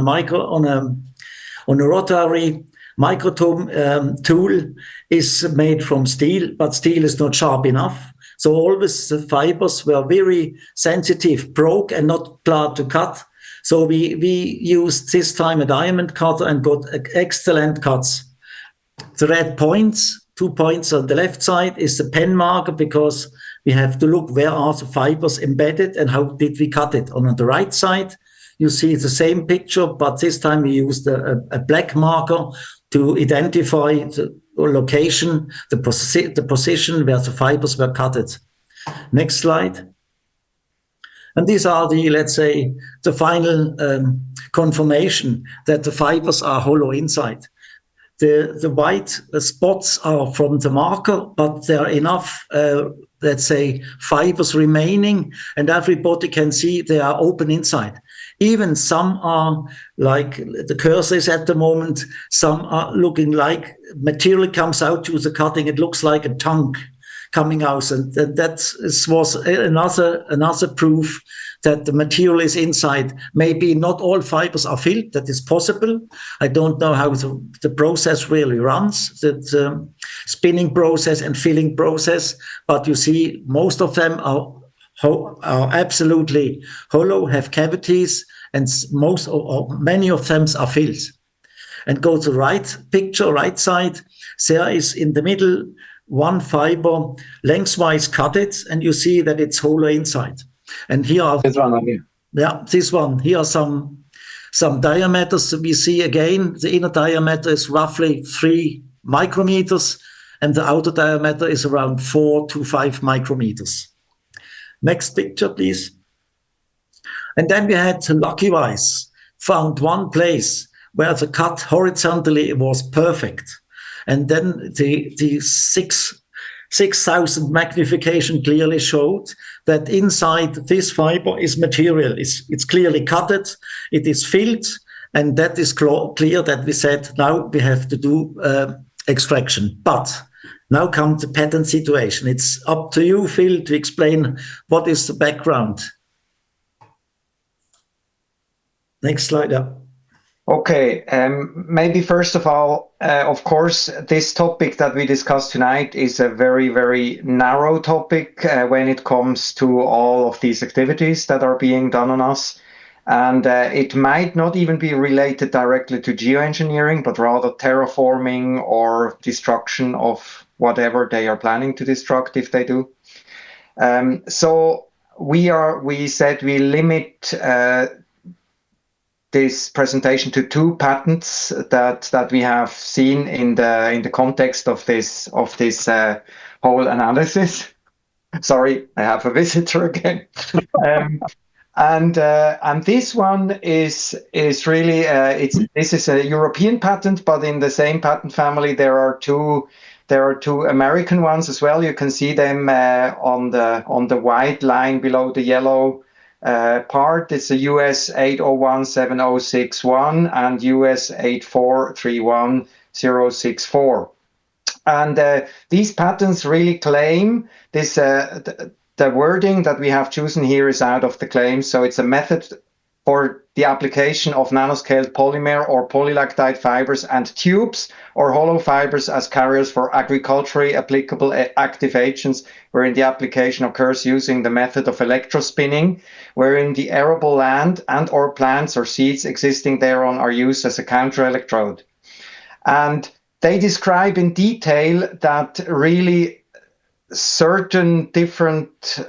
Speaker 6: a rotary microtome tool, is made from steel, but steel is not sharp enough. So always the fibers were very sensitive, broke and not glad to cut. So we used this time a diamond cutter and got excellent cuts. The red points, 2 points on the left side, is the pen marker, because we have to look where are the fibers embedded and how did we cut it. On the right side, you see the same picture, but this time we used a black marker to identify the location, the position where the fibers were cutted. Next slide. And these are the, let's say, the final confirmation that the fibers are hollow inside. The white spots are from the marker, but there are enough, let's say, fibers remaining, and everybody can see they are open inside. Even some are like the cursor is at the moment, some are looking like material comes out to the cutting. It looks like a tongue coming out, and that was another proof that the material is inside. Maybe not all fibers are filled. That is possible. I don't know how the process really runs, the spinning process and filling process, but you see most of them are absolutely hollow, have cavities, and most or many of them are filled. And go to the right picture, right side. There is in the middle one fiber lengthwise cut it, and you see that it's hollow inside. And here are
Speaker 2: this one here.
Speaker 6: Yeah, this one. Here are some diameters. We see again the inner diameter is roughly 3 micrometers, and the outer diameter is around 4 to 5 micrometers. Next picture, please. And then we had, lucky-wise, found one place where the cut horizontally was perfect. And then the 6,000 magnification clearly showed that inside this fiber is material. It's clearly cutted, it is filled, and that is clear that we said, now we have to do extraction. But now comes the patent situation. It's up to you, Phil, to explain what is the background. Next slide, yeah.
Speaker 7: Okay, maybe first of all, of course, this topic that we discussed tonight is a very, very narrow topic when it comes to all of these activities that are being done on us. And it might not even be related directly to geoengineering, but rather terraforming or destruction of whatever they are planning to destruct if they do. So we said we limit this presentation to 2 patents that we have seen in the context of this whole analysis. Sorry, I have a visitor again. And this one is really this is a European patent, but in the same patent family there are two American ones as well. You can see them on the white line below the yellow part. It's a US 8017061 and US 8431064. And these patents really claim this, the wording that we have chosen here is out of the claim. So it's a method for the application of nanoscaled polymer or polylactide fibers and tubes or hollow fibers as carriers for agriculturally applicable active agents, wherein the application occurs using the method of electrospinning, wherein the arable land and or plants or seeds existing thereon are used as a counter-electrode. And they describe in detail that really certain different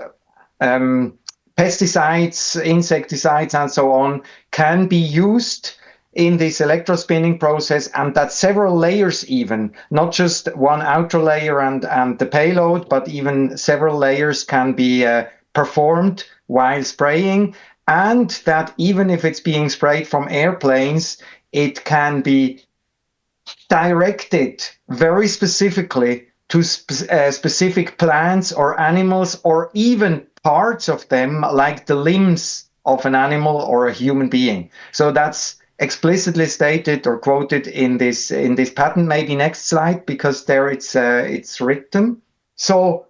Speaker 7: pesticides, insecticides, and so on can be used in this electrospinning process, and that several layers even, not just one outer layer and the payload, but even several layers can be performed while spraying, and that even if it's being sprayed from airplanes, it can be directed very specifically to specific plants or animals, or even parts of them, like the limbs of an animal or a human being. So that's explicitly stated or quoted in this patent. Maybe next slide, because there it's written. So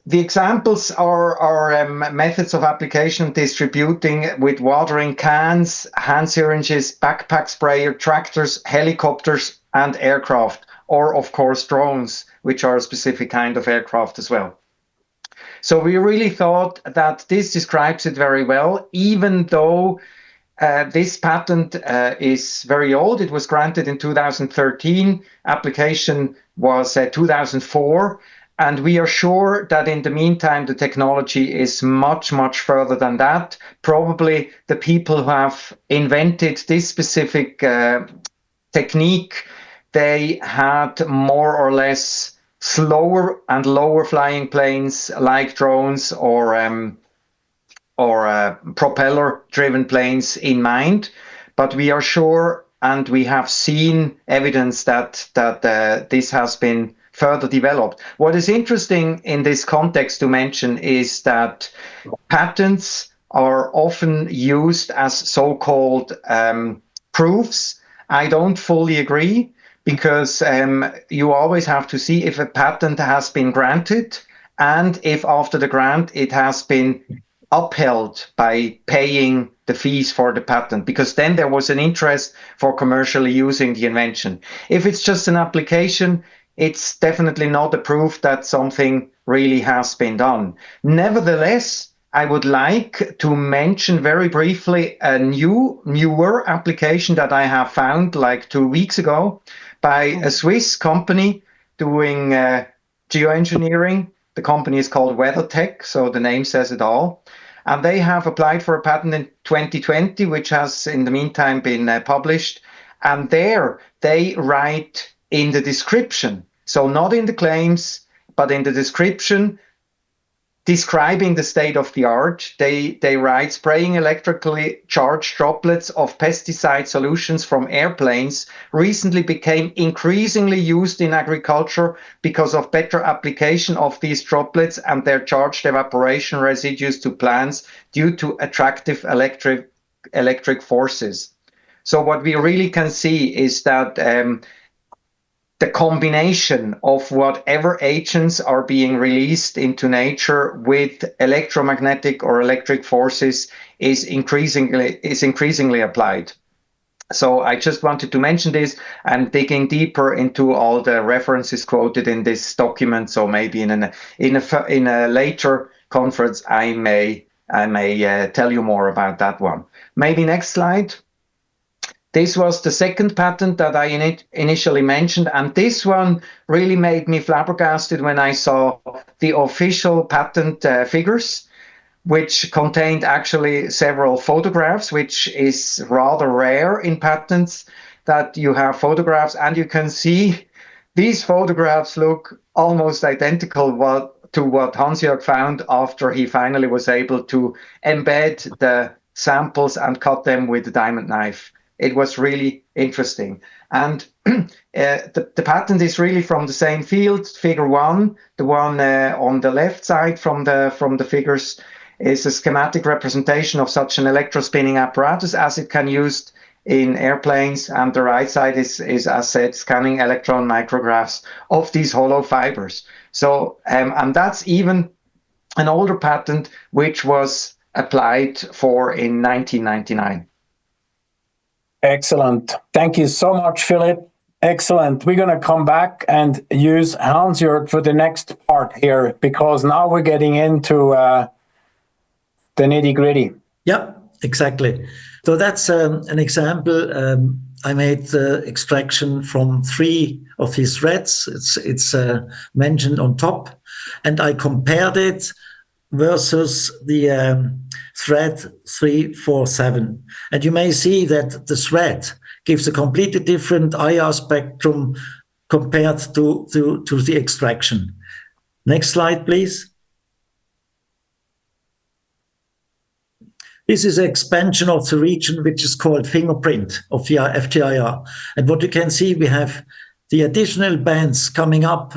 Speaker 7: the examples are methods of application distributing with watering cans, hand syringes, backpack sprayer, tractors, helicopters, and aircraft, or of course drones, which are a specific kind of aircraft as well. So we really thought that this describes it very well, even though this patent is very old. It was granted in 2013. Application was 2004. And we are sure that in the meantime, the technology is much, much further than that. Probably the people who have invented this specific technique, they had more or less slower and lower flying planes like drones or propeller-driven planes in mind. But we are sure, and we have seen evidence that this has been further developed. What is interesting in this context to mention is that patents are often used as so-called proofs. I don't fully agree, because you always have to see if a patent has been granted and if after the grant it has been upheld by paying the fees for the patent, because then there was an interest for commercially using the invention. If it's just an application, it's definitely not a proof that something really has been done. Nevertheless, I would like to mention very briefly a newer application that I have found like 2 weeks ago by a Swiss company doing geoengineering. The company is called WeatherTech, so the name says it all. And they have applied for a patent in 2020, which has in the meantime been published. And there they write in the description, so not in the claims, but in the description, describing the state of the art, they write, spraying electrically charged droplets of pesticide solutions from airplanes recently became increasingly used in agriculture because of better application of these droplets and their charged evaporation residues to plants due to attractive electric forces. So what we really can see is that the combination of whatever agents are being released into nature with electromagnetic or electric forces is increasingly applied. So I just wanted to mention this. I'm digging deeper into all the references quoted in this document. So maybe in a later conference, I may tell you more about that one. Maybe next slide. This was the second patent that I initially mentioned, and this one really made me flabbergasted when I saw the official patent figures, which contained actually several photographs, which is rather rare in patents, that you have photographs and you can see these photographs look almost identical to what Hans-Jörg found after he finally was able to embed the samples and cut them with a diamond knife. It was really interesting. And the patent is really from the same field. Figure 1, the one on the left side from the figures, is a schematic representation of such an electrospinning apparatus as it can use in airplanes. And the right side is as said, scanning electron micrographs of these hollow fibers. So, and that's even an older patent, which was applied for in 1999.
Speaker 2: Excellent. Thank you so much, Philipp. Excellent. We're going to come back and use Hans-Jörg for the next part here, because now we're getting into the nitty-gritty.
Speaker 6: Yeah, exactly. So that's an example. I made the extraction from 3 of these threads. It's mentioned on top, and I compared it versus the thread 347. And you may see that the thread gives a completely different IR spectrum compared to the extraction. Next slide, please. This is an expansion of the region which is called fingerprint of the FTIR. And what you can see, we have the additional bands coming up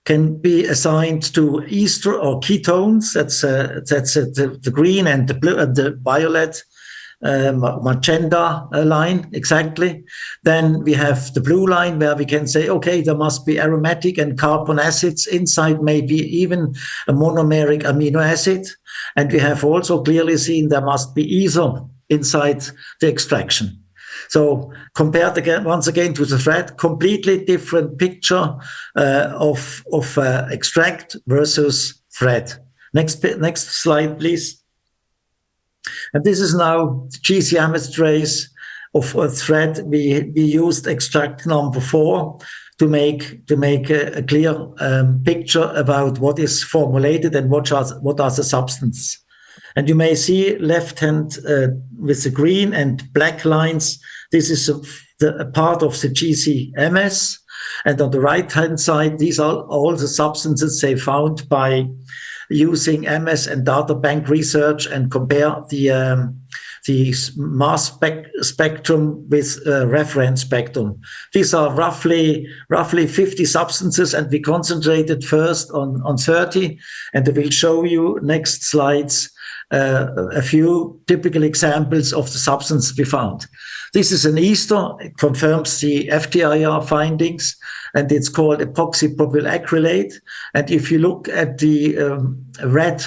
Speaker 6: can be assigned to ester or ketones. That's the green and the blue and the violet magenta line, exactly. Then we have the blue line where we can say, okay, there must be aromatic and carbon acids inside, maybe even a monomeric amino acid. And we have also clearly seen there must be ether inside the extraction. So compared again, once again, to the thread, completely different picture of extract versus thread. Next slide, please. And this is now the GCMS trace of a thread. We used extract number 4 to make a clear picture about what is formulated and what are the substances. And you may see left hand with the green and black lines. This is a part of the GCMS. And on the right hand side, these are all the substances they found by using MS and data bank research and compare the mass spectrum with reference spectrum. These are roughly 50 substances, and we concentrated first on 30, and I will show you next slides a few typical examples of the substance we found. This is an ester. It confirms the FTIR findings, and it's called epoxypropyl acrylate. And if you look at the red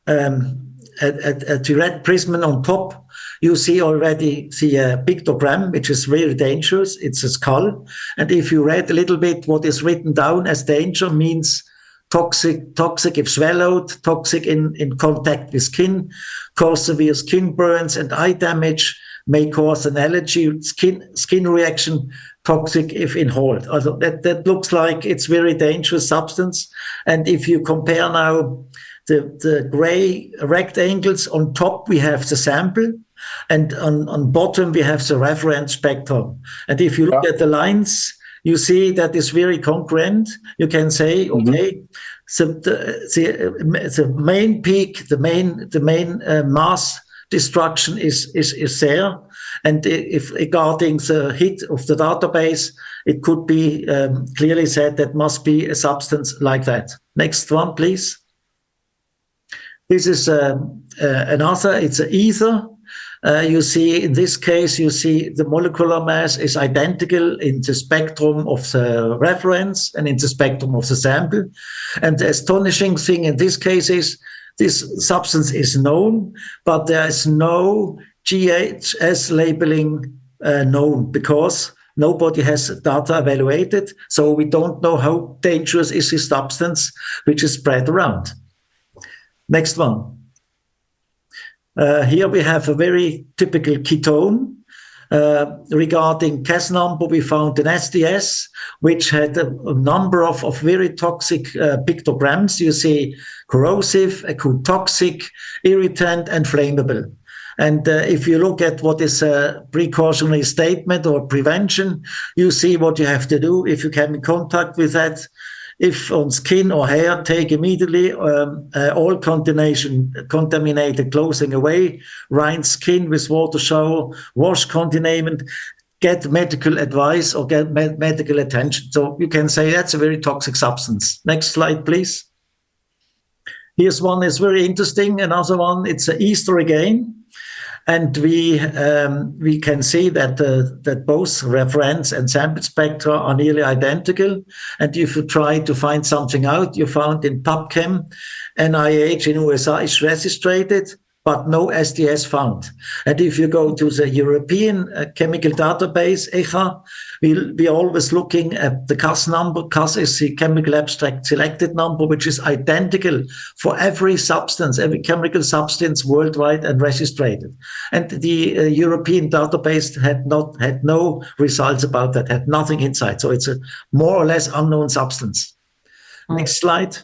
Speaker 6: at the red prism on top, you see already the pictogram, which is really dangerous. It's a skull. And if you read a little bit what is written down as danger, means toxic if swallowed, toxic in contact with skin, cause severe skin burns and eye damage, may cause an allergy, skin reaction, toxic if inhaled. Also that looks like it's very dangerous substance. And if you compare now the gray rectangles, on top we have the sample, and on bottom we have the reference spectrum. And if you look at the lines, you see that is very congruent. You can say, okay, so the main peak, the main mass destruction is there. And if regarding the hit of the database, it could be clearly said that must be a substance like that. Next one, please. This is another, it's an ether. You see, in this case, you see the molecular mass is identical in the spectrum of the reference and in the spectrum of the sample. And the astonishing thing in this case is this substance is known, but there is no GHS labeling known because nobody has data evaluated. So we don't know how dangerous is this substance which is spread around. Next one. Here we have a very typical ketone. Regarding Cas number, we found an SDS, which had a number of very toxic pictograms. You see corrosive, acute toxic, irritant, and flammable. And if you look at what is a precautionary statement or prevention, you see what you have to do if you come in contact with that. If on skin or hair, take immediately all contaminated clothing away, rinse skin with water shower, wash contaminant, get medical advice or get medical attention. So you can say that's a very toxic substance. Next slide, please. Here's one is very interesting. Another one, it's an ester again. And we can see that both reference and sample spectra are nearly identical. And if you try to find something out, you found in PubChem, NIH in USA is registered, but no SDS found. And if you go to the European chemical database, ECHA, we're always looking at the Cas number. Cas is the chemical abstract selected number, which is identical for every substance, every chemical substance worldwide and registered. And the European database had no results about that, had nothing inside. So it's a more or less unknown substance. Next slide.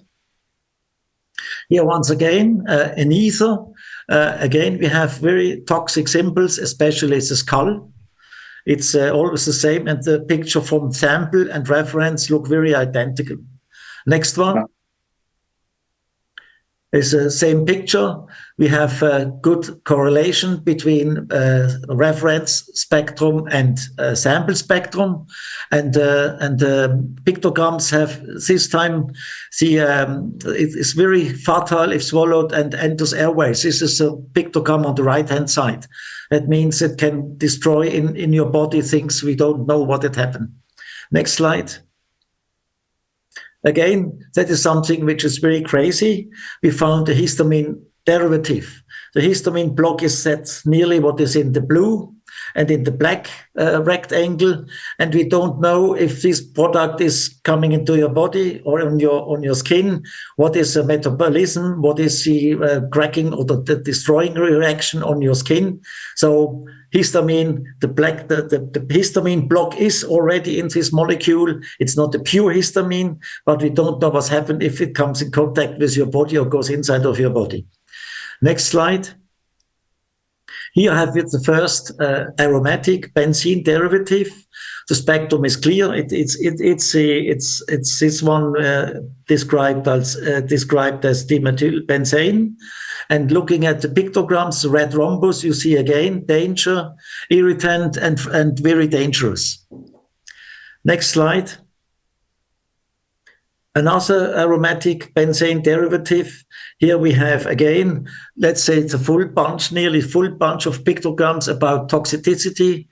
Speaker 6: Here, once again, an ether. Again, we have very toxic symbols, especially the skull. It's always the same, and the picture from sample and reference look very identical. Next one is the same picture. We have a good correlation between reference spectrum and sample spectrum, and pictograms have this time it is very fatal if swallowed and enters airways. This is a pictogram on the right hand side. That means it can destroy in your body things we don't know what had happened. Next slide. Again, that is something which is very crazy. We found a histamine derivative. The histamine block is set nearly what is in the blue, and in the black rectangle. And we don't know if this product is coming into your body or on your skin. What is the metabolism? What is the cracking or the destroying reaction on your skin? So histamine, the histamine block is already in this molecule. It's not a pure histamine, but we don't know what's happened if it comes in contact with your body or goes inside of your body. Next slide. Here I have with the first aromatic benzene derivative. The spectrum is clear. It's this one described as dimethylbenzene. And looking at the pictograms, the red rhombus, you see again danger, irritant, and very dangerous. Next slide. Another aromatic benzene derivative. Here we have again, let's say it's a full bunch, nearly full bunch of pictograms about toxicity.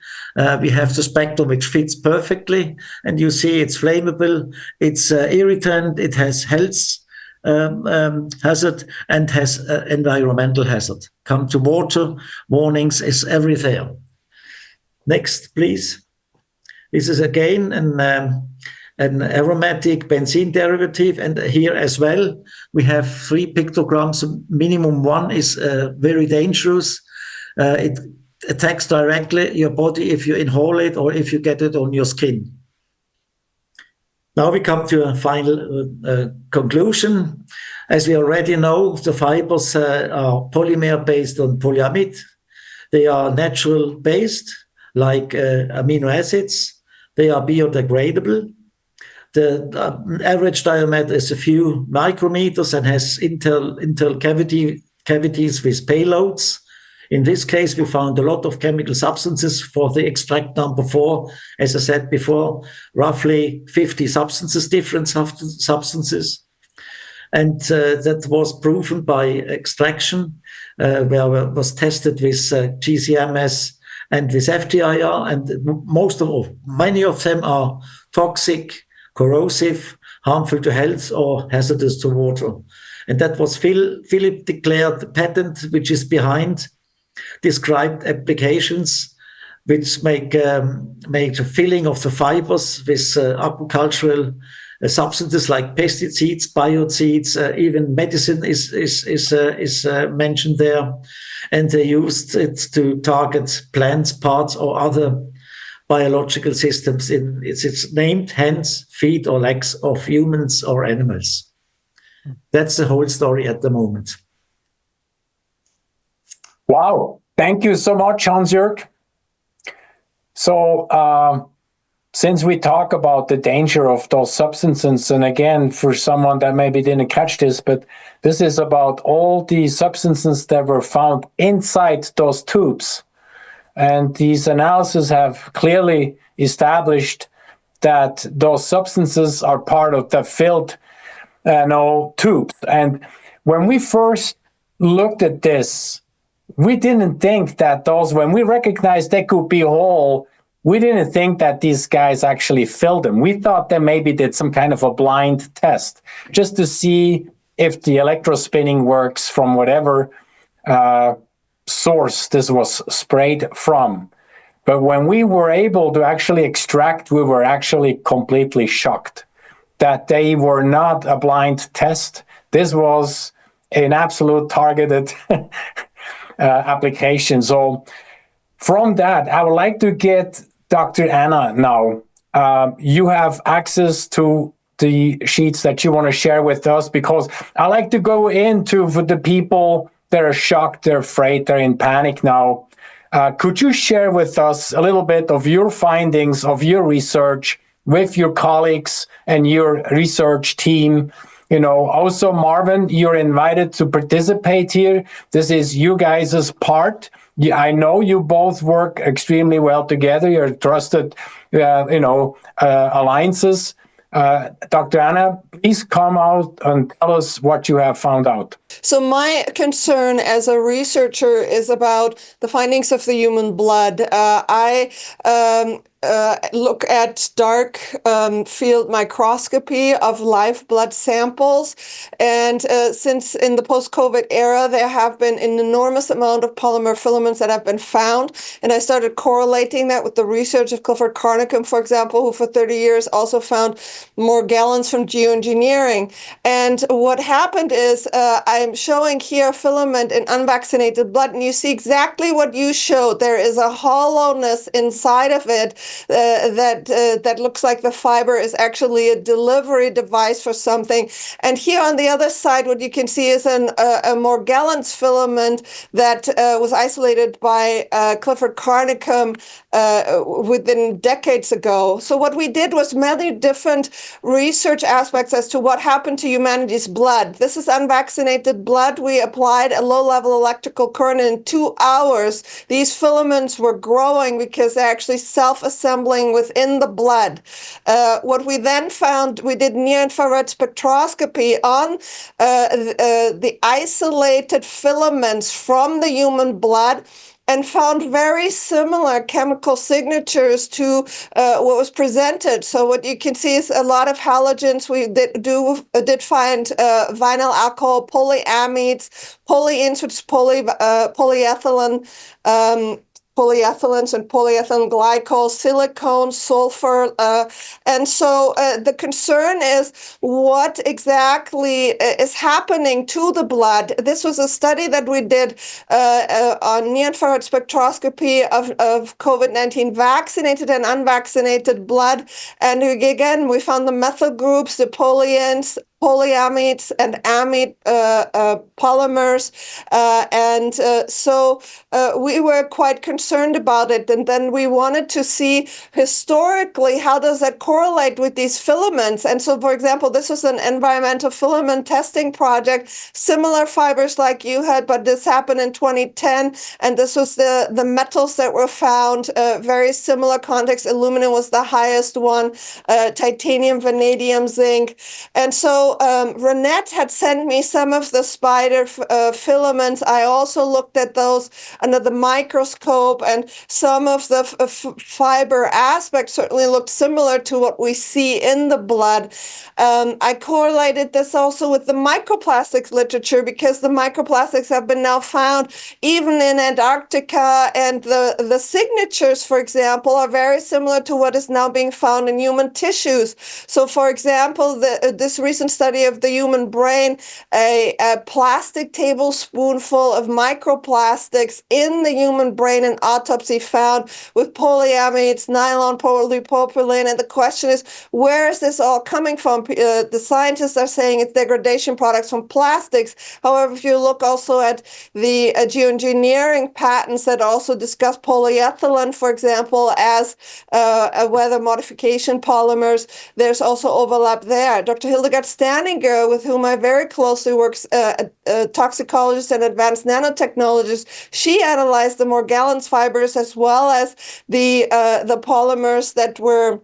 Speaker 6: We have the spectrum which fits perfectly, and you see it's flammable, it's irritant, it has health hazard, and has environmental hazard. Come to water, warnings is everywhere. Next, please. This is again an aromatic benzene derivative, and here as well we have 3 pictograms. Minimum 1 is very dangerous. It attacks directly your body if you inhale it or if you get it on your skin. Now we come to a final conclusion. As we already know, the fibers are polymer based on polyamide. They are natural based, like amino acids. They are biodegradable. The average diameter is a few micrometers and has internal cavities with payloads. In this case, we found a lot of chemical substances. For the extract number 4, as I said before, roughly 50 substances, different substances. And that was proven by extraction, where it was tested with GCMS and with FTIR, and many of them are toxic, corrosive, harmful to health, or hazardous to water. And that was Philipp declared the patent, which is behind described applications, which make the filling of the fibers with agricultural substances like pesticides, biocides, even medicine is mentioned there, and they used it to target plants, parts, or other biological systems. It's named hands, feet, or legs of humans or animals. That's the whole story at the moment.
Speaker 2: Wow, thank you so much, Hans-Jörg. So, since we talk about the danger of those substances, and again, for someone that maybe didn't catch this, but this is about all the substances that were found inside those tubes. And these analyses have clearly established that those substances are part of the filled tubes. And when we first looked at this, we didn't think that when we recognized they could be whole, we didn't think that these guys actually filled them. We thought they maybe did some kind of a blind test just to see if the electrospinning works from whatever source this was sprayed from. But when we were able to actually extract, we were actually completely shocked that they were not a blind test. This was an absolute targeted application. So from that, I would like to get Dr. Anna now. You have access to the sheets that you want to share with us, because I like to go into for the people that are shocked, they're afraid, they're in panic now. Could you share with us a little bit of your findings of your research with your colleagues and your research team? Also, Marvin, you're invited to participate here. This is you guys' part. I know you both work extremely well together. You're trusted, alliances. Dr. Anna, please come out and tell us what you have found out.
Speaker 4: So my concern as a researcher is about the findings of the human blood. I look at dark field microscopy of live blood samples. And since in the post-COVID era, there have been an enormous amount of polymer filaments that have been found. And I started correlating that with the research of Clifford Carnicom, for example, who for 30 years also found Morgellons from geoengineering. And what happened is I'm showing here a filament in unvaccinated blood, and you see exactly what you showed. There is a hollowness inside of it that looks like the fiber is actually a delivery device for something. And here on the other side, what you can see is a Morgellons filament that was isolated by Clifford Carnicom within decades ago. So what we did was many different research aspects as to what happened to humanity's blood. This is unvaccinated blood. We applied a low-level electrical current in 2 hours. These filaments were growing because they're actually self-assembling within the blood. What we then found, we did near-infrared spectroscopy on the isolated filaments from the human blood, and found very similar chemical signatures to what was presented. So what you can see is a lot of halogens. We did find vinyl alcohol, polyamides, polyenes, which is polyethylene, polyethylenes and polyethylene glycols, silicone, sulfur. And so the concern is what exactly is happening to the blood. This was a study that we did on near-infrared spectroscopy of COVID-19 vaccinated and unvaccinated blood. And again, we found the methyl groups, the polyenes, polyamides and amide polymers. So we were quite concerned about it. And then we wanted to see historically, how does that correlate with these filaments? And so, for example, this was an environmental filament testing project, similar fibers like you had, but this happened in 2010. And this was the metals that were found, very similar context. Aluminum was the highest one, titanium, vanadium, zinc. And so Reinette had sent me some of the spider filaments. I also looked at those under the microscope, and some of the fiber aspects certainly looked similar to what we see in the blood. I correlated this also with the microplastics literature, because the microplastics have been now found even in Antarctica, and the signatures, for example, are very similar to what is now being found in human tissues. So, for example, this recent study of the human brain, a plastic tablespoonful of microplastics in the human brain in autopsy found with polyamides, nylon, polypropylene. And the question is, where is this all coming from? The scientists are saying it's degradation products from plastics. However, if you look also at the geoengineering patents that also discuss polyethylene, for example, as a weather modification polymers, there's also overlap there. Dr. Hildegard Stanninger, with whom I very closely work, a toxicologist and advanced nanotechnologist, she analyzed the Morgellons fibers as well as the polymers that were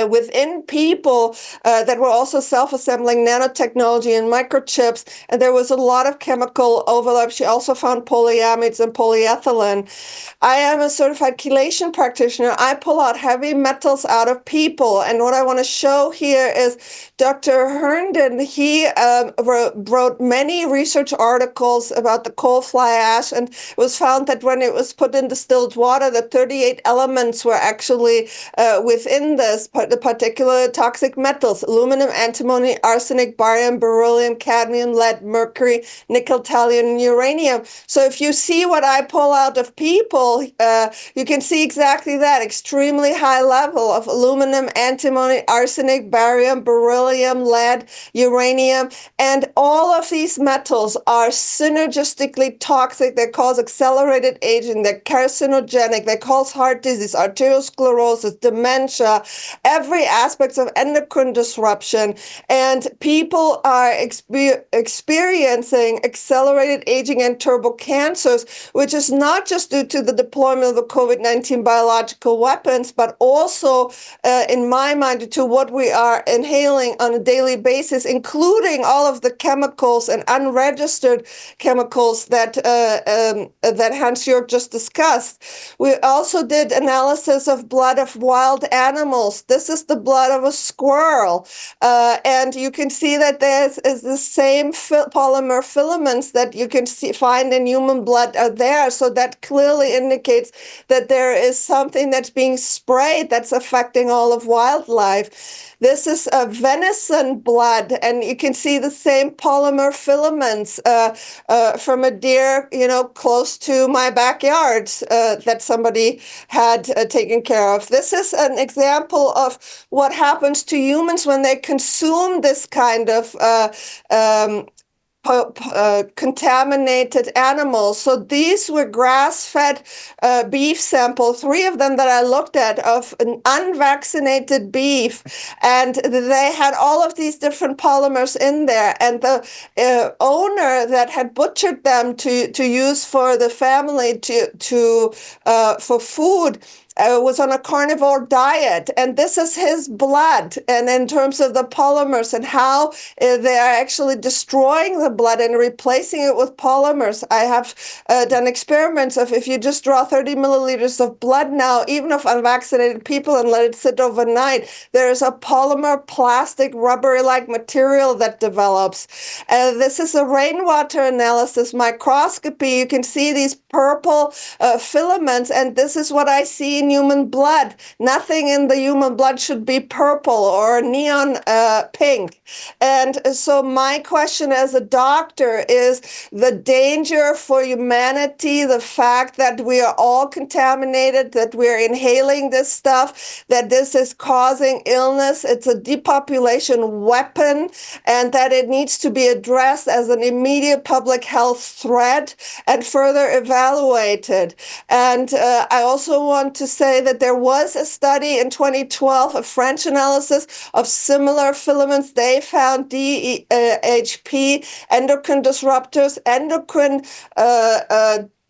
Speaker 4: within people that were also self-assembling nanotechnology and microchips, and there was a lot of chemical overlap. She also found polyamides and polyethylene. I am a certified chelation practitioner. I pull out heavy metals out of people, and what I want to show here is Dr. Herndon. He wrote many research articles about the coal fly ash, and it was found that when it was put in distilled water, the 38 elements were actually within this, the particular toxic metals: aluminum, antimony, arsenic, barium, beryllium, cadmium, lead, mercury, nickel, thallium, and uranium. So if you see what I pull out of people, you can see exactly that: extremely high level of aluminum, antimony, arsenic, barium, beryllium, lead, uranium. And all of these metals are synergistically toxic. They cause accelerated aging. They're carcinogenic. They cause heart disease, arteriosclerosis, dementia. every aspect of endocrine disruption. And people are experiencing accelerated aging and turbo cancers, which is not just due to the deployment of the COVID-19 biological weapons, but also, in my mind, due to what we are inhaling on a daily basis, including all of the chemicals and unregistered chemicals that Hans-Jörg just discussed. We also did analysis of blood of wild animals. This is the blood of a squirrel. And you can see that there is the same polymer filaments that you can find in human blood are there. So that clearly indicates that there is something that's being sprayed that's affecting all of wildlife. This is a venison blood, and you can see the same polymer filaments from a deer, close to my backyard that somebody had taken care of. This is an example of what happens to humans when they consume this kind of contaminated animals. So these were grass-fed beef samples, 3 of them that I looked at, of an unvaccinated beef, and they had all of these different polymers in there. And the owner that had butchered them to use for the family for food was on a carnivore diet, and this is his blood. And in terms of the polymers and how they are actually destroying the blood and replacing it with polymers, I have done experiments of if you just draw 30 milliliters of blood now, even of unvaccinated people, and let it sit overnight, there is a polymer, plastic, rubbery-like material that develops. This is a rainwater analysis microscopy. You can see these purple filaments, and this is what I see in human blood. Nothing in the human blood should be purple or neon pink. And so my question as a doctor is the danger for humanity, the fact that we are all contaminated, that we're inhaling this stuff, that this is causing illness. It's a depopulation weapon, and that it needs to be addressed as an immediate public health threat and further evaluated. And I also want to say that there was a study in 2012, a French analysis of similar filaments. They found DHP, endocrine disruptors, endocrine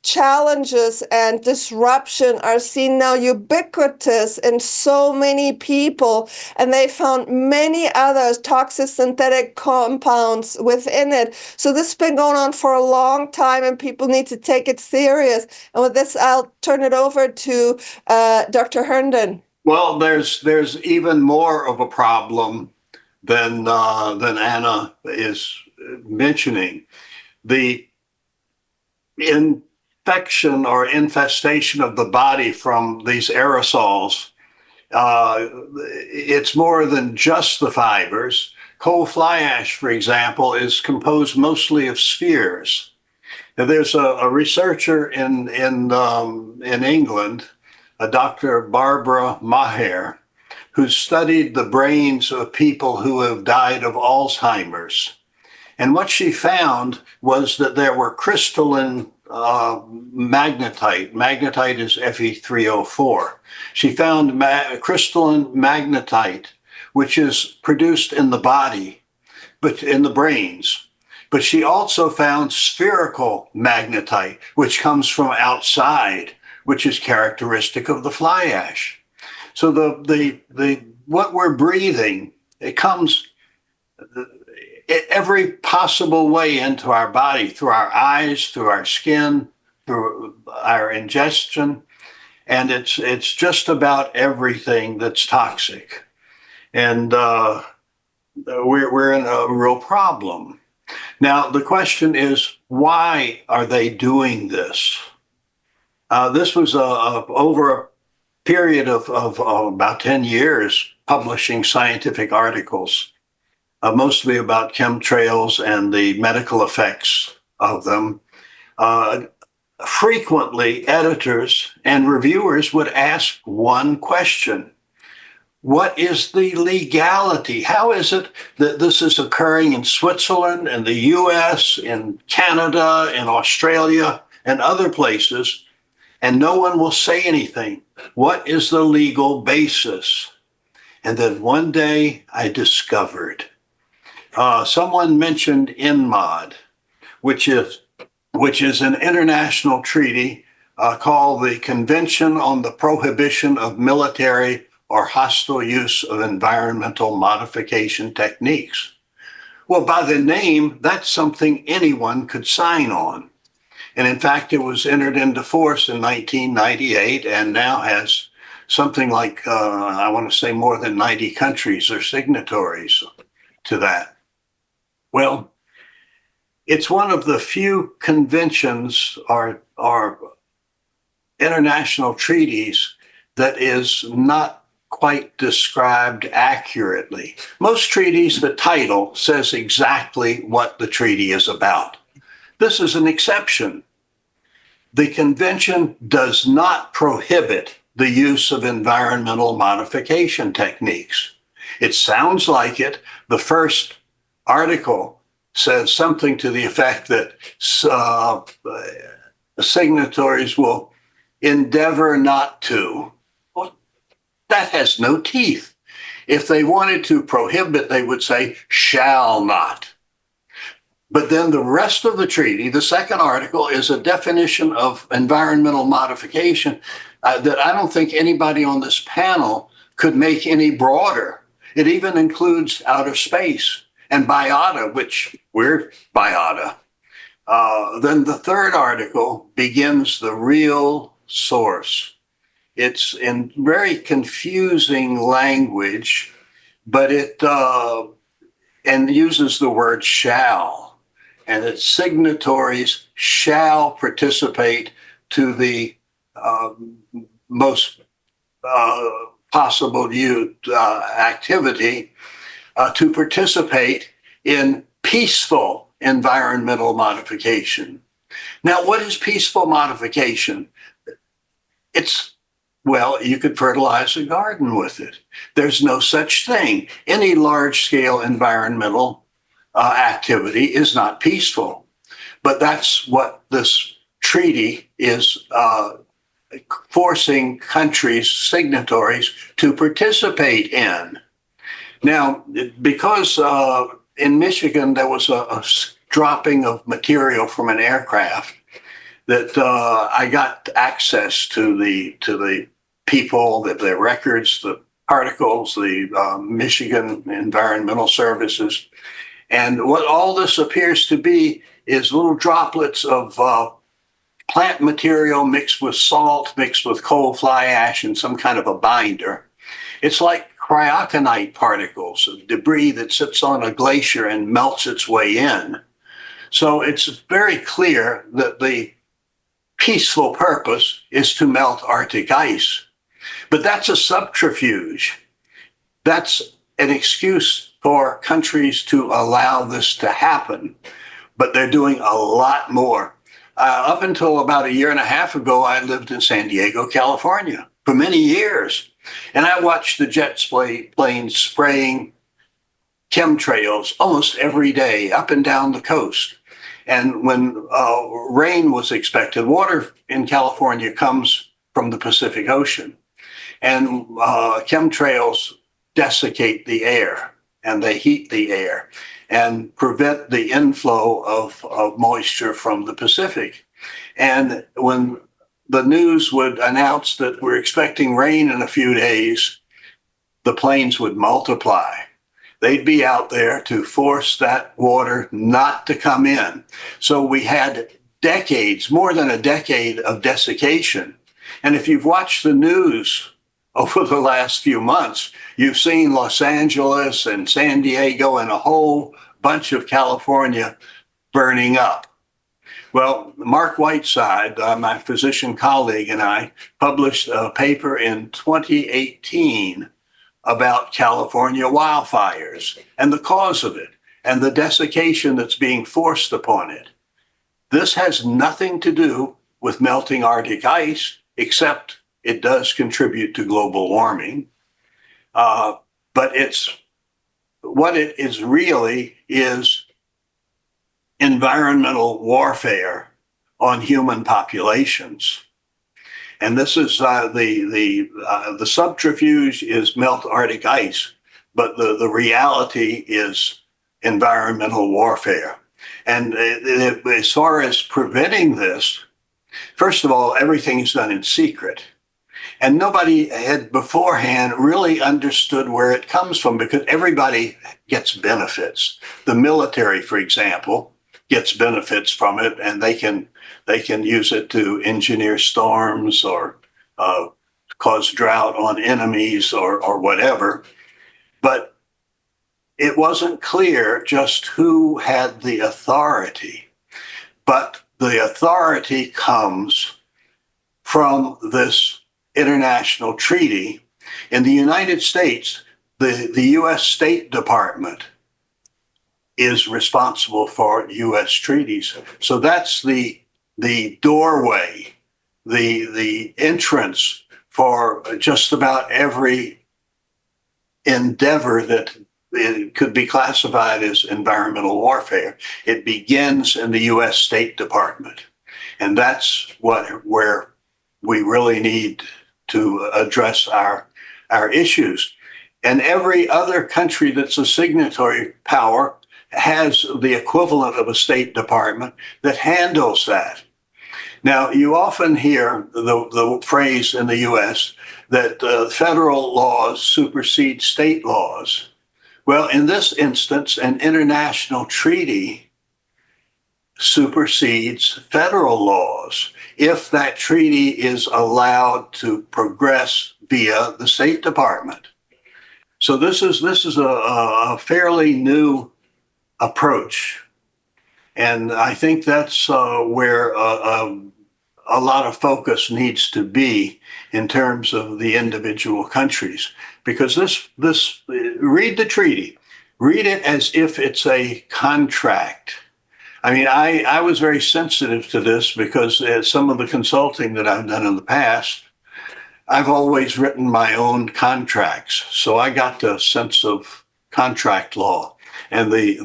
Speaker 4: challenges and disruption are seen now ubiquitous in so many people, and they found many other toxic synthetic compounds within it. So this has been going on for a long time, and people need to take it serious. And with this, I'll turn it over to Dr. Herndon.
Speaker 5: Well, there's even more of a problem than Anna is mentioning. The infection or infestation of the body from these aerosols, it's more than just the fibers. Coal fly ash, for example, is composed mostly of spheres. Now, there's a researcher in England, a Dr. Barbara Maher, who studied the brains of people who have died of Alzheimer's. And what she found was that there were crystalline magnetite. Magnetite is Fe3O4. She found crystalline magnetite, which is produced in the body, but in the brains. But she also found spherical magnetite, which comes from outside, which is characteristic of the fly ash. So the what we're breathing, it comes every possible way into our body, through our eyes, through our skin, through our ingestion, and it's just about everything that's toxic, and we're in a real problem. Now the question is, why are they doing this? This was over a period of about 10 years, publishing scientific articles, mostly about chemtrails and the medical effects of them. Frequently, editors and reviewers would ask one question: what is the legality? How is it that this is occurring in Switzerland, in the US, in Canada, in Australia, and other places, and no one will say anything? What is the legal basis? And then one day I discovered, someone mentioned INMOD, which is an international treaty called the Convention on the Prohibition of Military or Hostile Use of Environmental Modification Techniques. Well, by the name, that's something anyone could sign on. And in fact, it was entered into force in 1998 and now has something like, I want to say more than 90 countries are signatories to that. Well, it's one of the few conventions or international treaties that is not quite described accurately. Most treaties, the title says exactly what the treaty is about. This is an exception. The convention does not prohibit the use of environmental modification techniques. It sounds like it. The first article says something to the effect that signatories will endeavor not to. Well, that has no teeth. If they wanted to prohibit, they would say, shall not. But then the rest of the treaty, the second article, is a definition of environmental modification that I don't think anybody on this panel could make any broader. It even includes outer space and biota, which we're biota. Then the third article begins the real source. It's in very confusing language, but it and uses the word shall, and its signatories shall participate to the most possible activity to participate in peaceful environmental modification. Now, what is peaceful modification? Well, you could fertilize a garden with it. There's no such thing. Any large-scale environmental activity is not peaceful. But that's what this treaty is forcing countries, signatories, to participate in. Now, because in Michigan there was a dropping of material from an aircraft, that I got access to the people, their records, the articles, the Michigan Environmental Services. And what all this appears to be is little droplets of plant material mixed with salt, mixed with coal fly ash and some kind of a binder. It's like cryoconite particles, debris that sits on a glacier and melts its way in. So it's very clear that the peaceful purpose is to melt Arctic ice. But that's a subterfuge. That's an excuse for countries to allow this to happen. But they're doing a lot more. Up until about a year and a half ago, I lived in San Diego, California, for many years. And I watched the jet planes spraying chemtrails almost every day up and down the coast. And when rain was expected, water in California comes from the Pacific Ocean. And chemtrails desiccate the air, and they heat the air and prevent the inflow of moisture from the Pacific. And when the news would announce that we're expecting rain in a few days, the planes would multiply. They'd be out there to force that water not to come in. So we had decades, more than a decade of desiccation. And if you've watched the news over the last few months, you've seen Los Angeles and San Diego and a whole bunch of California burning up. Well, Mark Whiteside, my physician colleague, and I published a paper in 2018 about California wildfires and the cause of it and the desiccation that's being forced upon it. This has nothing to do with melting Arctic ice, except it does contribute to global warming. But what it is really is environmental warfare on human populations. And this is the subterfuge is melt Arctic ice, but the reality is environmental warfare. And as far as preventing this, first of all, everything is done in secret. And nobody had beforehand really understood where it comes from, because everybody gets benefits. The military, for example, gets benefits from it, and they can use it to engineer storms or cause drought on enemies or whatever. But it wasn't clear just who had the authority. But the authority comes from this international treaty. In the United States, the U.S. State Department is responsible for U.S. treaties. So that's the doorway, the entrance for just about every endeavor that it could be classified as environmental warfare. It begins in the U.S. State Department. And that's where we really need to address our issues. And every other country that's a signatory power has the equivalent of a State Department that handles that. Now, you often hear the phrase in the U.S. that federal laws supersede state laws. Well, in this instance, an international treaty supersedes federal laws if that treaty is allowed to progress via the State Department. So this is a fairly new approach, and I think that's where a lot of focus needs to be in terms of the individual countries, because this read the treaty, read it as if it's a contract. I mean, I was very sensitive to this because some of the consulting that I've done in the past, I've always written my own contracts. So I got the sense of contract law and the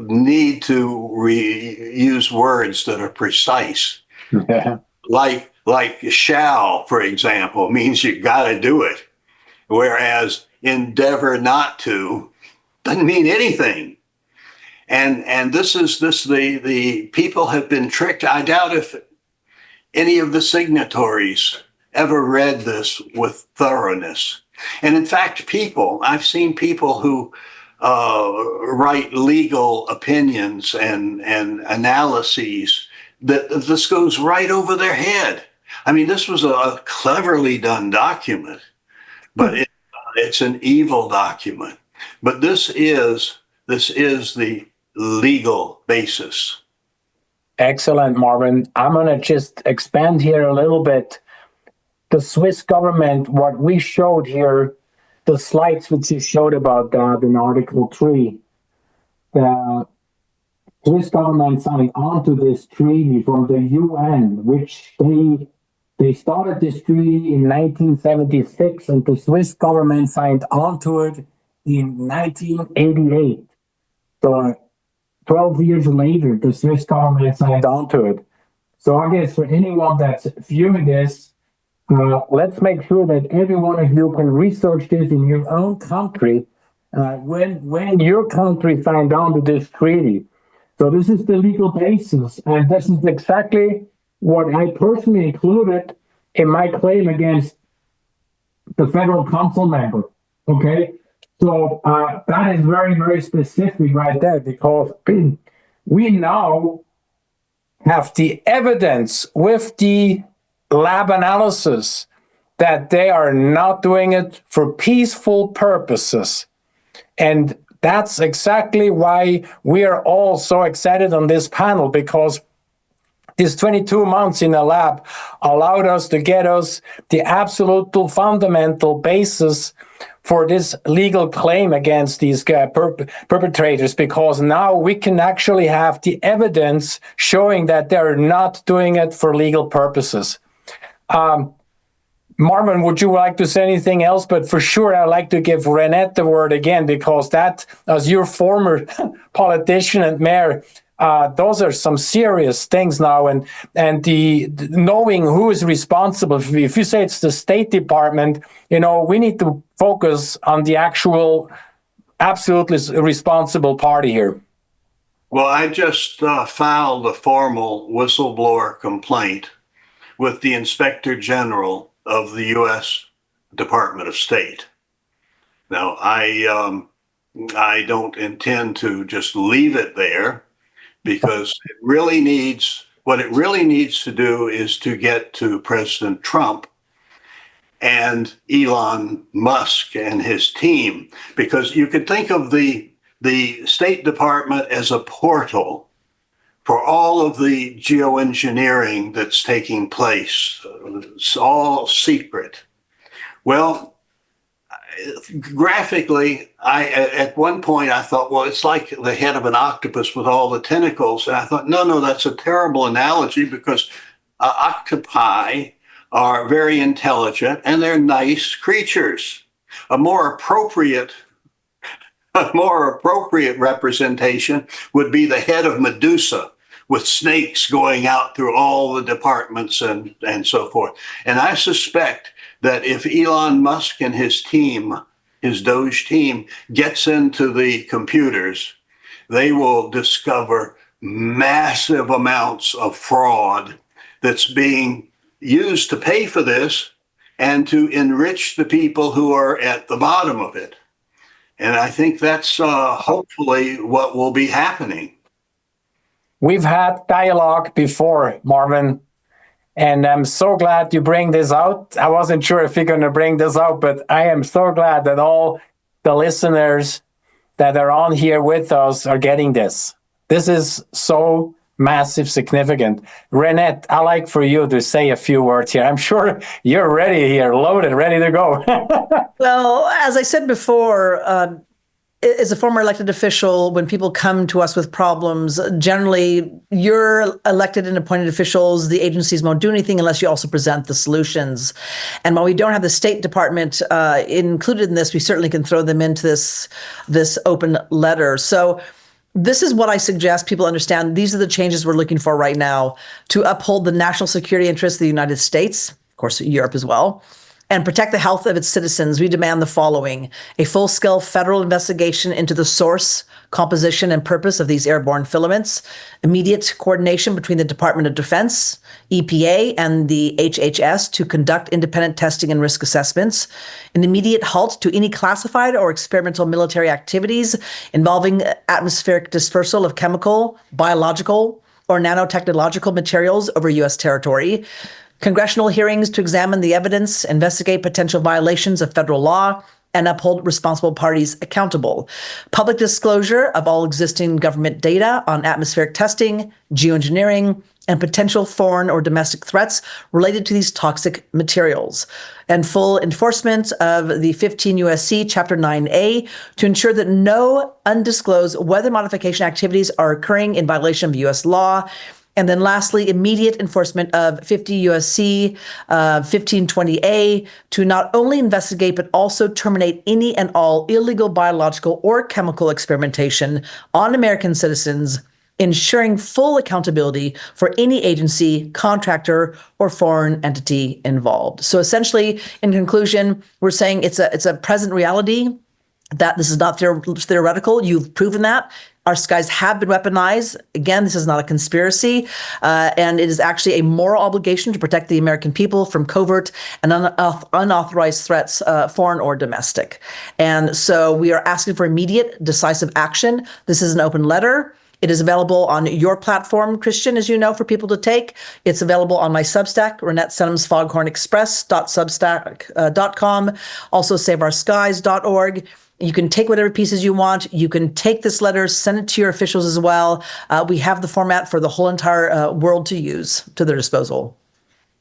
Speaker 5: need to use words that are precise.
Speaker 2: Yeah.
Speaker 5: Like shall, for example, means you got to do it. Whereas endeavor not to doesn't mean anything. And the people have been tricked. I doubt if any of the signatories ever read this with thoroughness. And in fact, I've seen people who write legal opinions and analyses that this goes right over their head. I mean, this was a cleverly done document, but it's an evil document. But this is the legal basis.
Speaker 2: Excellent, Marvin. I'm going to just expand here a little bit. The Swiss government, what we showed here, the slides which you showed about that in Article 3, the Swiss government signed on to this treaty from the UN, which they started this treaty in 1976, and the Swiss government signed on to it in 1988. So 12 years later, the Swiss government signed on to it. So I guess for anyone that's viewing this, let's make sure that every one of you can research this in your own country when your country signed on to this treaty. So this is the legal basis, and this is exactly what I personally included in my claim against the federal council member. Okay, so that is very, very specific right there, because we now have the evidence with the lab analysis that they are not doing it for peaceful purposes. And that's exactly why we are all so excited on this panel, because these 22 months in the lab allowed us to get us the absolute fundamental basis for this legal claim against these perpetrators, because now we can actually have the evidence showing that they're not doing it for legal purposes. Marvin, would you like to say anything else? But for sure, I'd like to give Reinette the word again, because that, as your former politician and mayor, those are some serious things now, and the knowing who is responsible. If you say it's the State Department, we need to focus on the actual, absolutely responsible party here.
Speaker 5: Well, I just filed a formal whistleblower complaint with the Inspector General of the U.S. Department of State. Now, I don't intend to just leave it there, because what it really needs to do is to get to President Trump and Elon Musk and his team, because you could think of the State Department as a portal for all of the geoengineering that's taking place. It's all secret. Well, graphically, at one point I thought, well, it's like the head of an octopus with all the tentacles. And I thought, no, that's a terrible analogy, because octopi are very intelligent and they're nice creatures. A more appropriate representation would be the head of Medusa, with snakes going out through all the departments and so forth. And I suspect that if Elon Musk and his team, his Doge team, gets into the computers, they will discover massive amounts of fraud that's being used to pay for this and to enrich the people who are at the bottom of it. And I think that's hopefully what will be happening.
Speaker 2: We've had dialogue before, Marvin, and I'm so glad you bring this out. I wasn't sure if you're going to bring this out, but I am so glad that all the listeners that are on here with us are getting this. This is so massive, significant. Reinette, I'd like for you to say a few words here. I'm sure you're ready here, loaded, ready to go.
Speaker 3: Well, as I said before, as a former elected official, when people come to us with problems, generally you're elected and appointed officials. The agencies won't do anything unless you also present the solutions. And while we don't have the State Department included in this, we certainly can throw them into this open letter. So this is what I suggest people understand. These are the changes we're looking for right now to uphold the national security interests of the United States, of course, Europe as well, and protect the health of its citizens. We demand the following: a full-scale federal investigation into the source, composition, and purpose of these airborne filaments, immediate coordination between the Department of Defense, EPA, and the HHS to conduct independent testing and risk assessments, an immediate halt to any classified or experimental military activities involving atmospheric dispersal of chemical, biological, or nanotechnological materials over U.S. territory, congressional hearings to examine the evidence, investigate potential violations of federal law, and uphold responsible parties accountable. Public disclosure of all existing government data on atmospheric testing, geoengineering, and potential foreign or domestic threats related to these toxic materials. And full enforcement of the 15 U.S.C. Chapter 9A to ensure that no undisclosed weather modification activities are occurring in violation of U.S. law. And then lastly, immediate enforcement of 50 U.S.C. 1520A to not only investigate, but also terminate any and all illegal biological or chemical experimentation on American citizens, ensuring full accountability for any agency, contractor, or foreign entity involved. So essentially, in conclusion, we're saying it's a present reality, that this is not theoretical. You've proven that. Our skies have been weaponized. Again, this is not a conspiracy, and it is actually a moral obligation to protect the American people from covert and unauthorized threats, foreign or domestic. And so we are asking for immediate, decisive action. This is an open letter. It is available on your platform, Christian, as you know, for people to take. It's available on my Substack, Reinette Senum's foghornexpress.substack.com, also saveourskies.org. You can take whatever pieces you want. You can take this letter, send it to your officials as well. We have the format for the whole entire world to use to their disposal.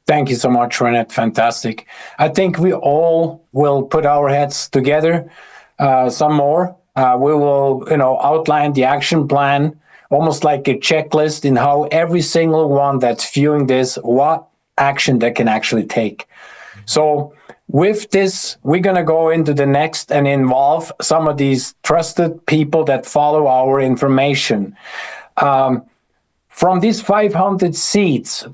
Speaker 2: Thank you so much, Reinette. Fantastic. I think we all will put our heads together some more. We will, outline the action plan, almost like a checklist in how every single one that's viewing this, what action they can actually take. So with this, we're going to go into the next and involve some of these trusted people that follow our information. from these 500 seats,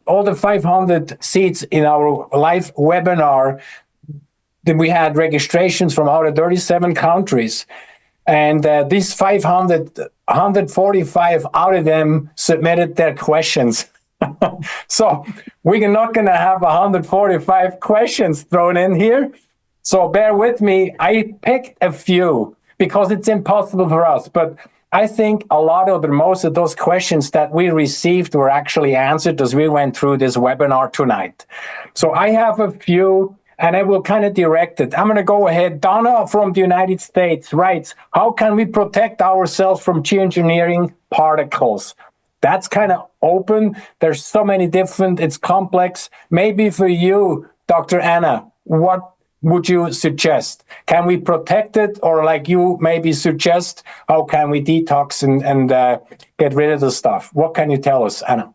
Speaker 2: all the 500 seats in our live webinar, that we had registrations from out of 37 countries. And these 145 out of them submitted their questions. So we're not going to have 145 questions thrown in here. So bear with me. I picked a few because it's impossible for us. But I think most of those questions that we received were actually answered as we went through this webinar tonight. So I have a few, and I will kind of direct it. I'm going to go ahead. Donna from the United States writes, how can we protect ourselves from geoengineering particles? That's kind of open. There's so many different, it's complex. Maybe for you, Dr. Anna, what would you suggest? Can we protect it? Or like you maybe suggest, how can we detox and get rid of the stuff? What can you tell us, Anna?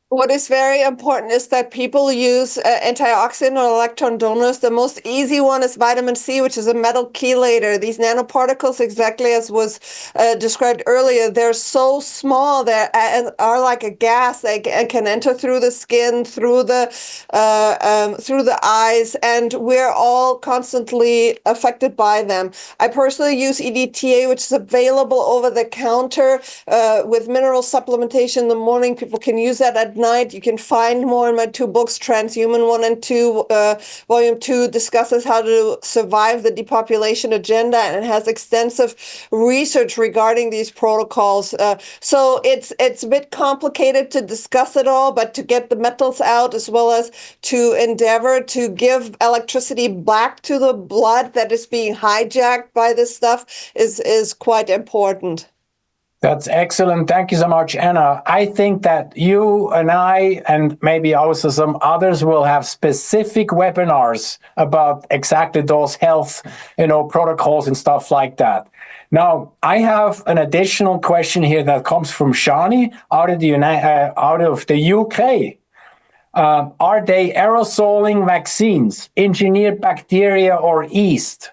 Speaker 4: What is very important is that people use antioxidant or electron donors. The most easy one is vitamin C, which is a metal chelator. These nanoparticles, exactly as was described earlier, they're so small that are like a gas. They can enter through the skin, through the eyes, and we're all constantly affected by them. I personally use EDTA, which is available over the counter with mineral supplementation in the morning. People can use that at night. You can find more in my two books, Transhuman 1 and 2. Volume 2 discusses how to survive the depopulation agenda, and it has extensive research regarding these protocols. So it's a bit complicated to discuss it all, but to get the metals out as well as to endeavor to give electricity back to the blood that is being hijacked by this stuff is quite important.
Speaker 2: That's excellent. Thank you so much, Anna. I think that you and I, and maybe also some others, will have specific webinars about exactly those health, protocols and stuff like that. Now, I have an additional question here that comes from Shani out of the UK. Are they aerosoling vaccines, engineered bacteria or yeast?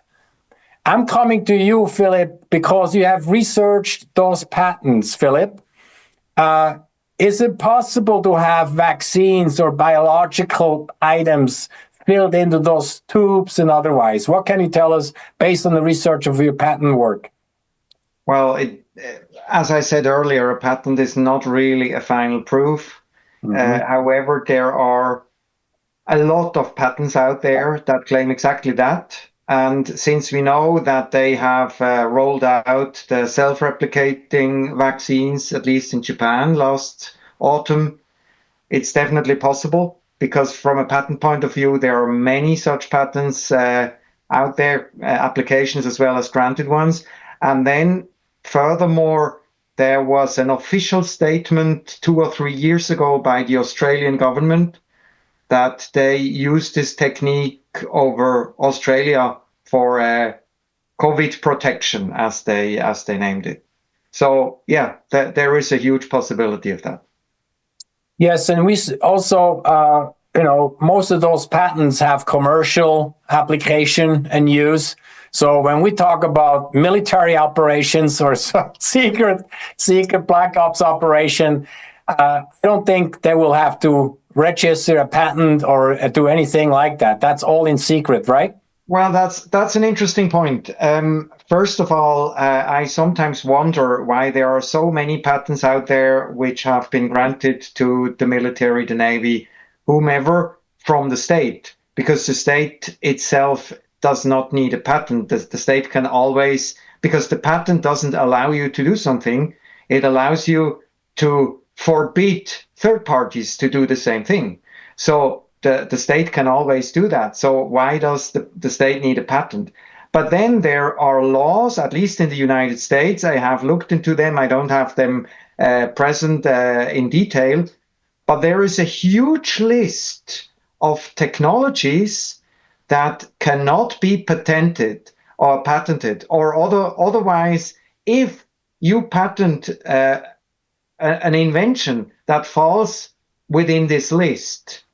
Speaker 2: I'm coming to you, Philip, because you have researched those patents, Philip. Is it possible to have vaccines or biological items filled into those tubes and otherwise? What can you tell us based on the research of your patent work?
Speaker 7: Well, as I said earlier, a patent is not really a final proof. Mm-hmm. However, there are a lot of patents out there that claim exactly that. And since we know that they have rolled out the self-replicating vaccines, at least in Japan last autumn, it's definitely possible, because from a patent point of view, there are many such patents out there, applications as well as granted ones. And then furthermore, there was an official statement 2 or 3 years ago by the Australian government that they used this technique over Australia for COVID protection, as they named it. So yeah, there is a huge possibility of that.
Speaker 2: Yes, and we also, most of those patents have commercial application and use. So when we talk about military operations or secret black ops operation, I don't think they will have to register a patent or do anything like that. That's all in secret, right?
Speaker 7: Well, that's an interesting point. First of all, I sometimes wonder why there are so many patents out there which have been granted to the military, the Navy, whomever, from the state, because the state itself does not need a patent. The state can always, because the patent doesn't allow you to do something, it allows you to forbid third parties to do the same thing. So the state can always do that. So why does the state need a patent? But then there are laws, at least in the United States. I have looked into them. I don't have them present in detail. But there is a huge list of technologies that cannot be patented, or otherwise, if you patent an invention that falls within this list,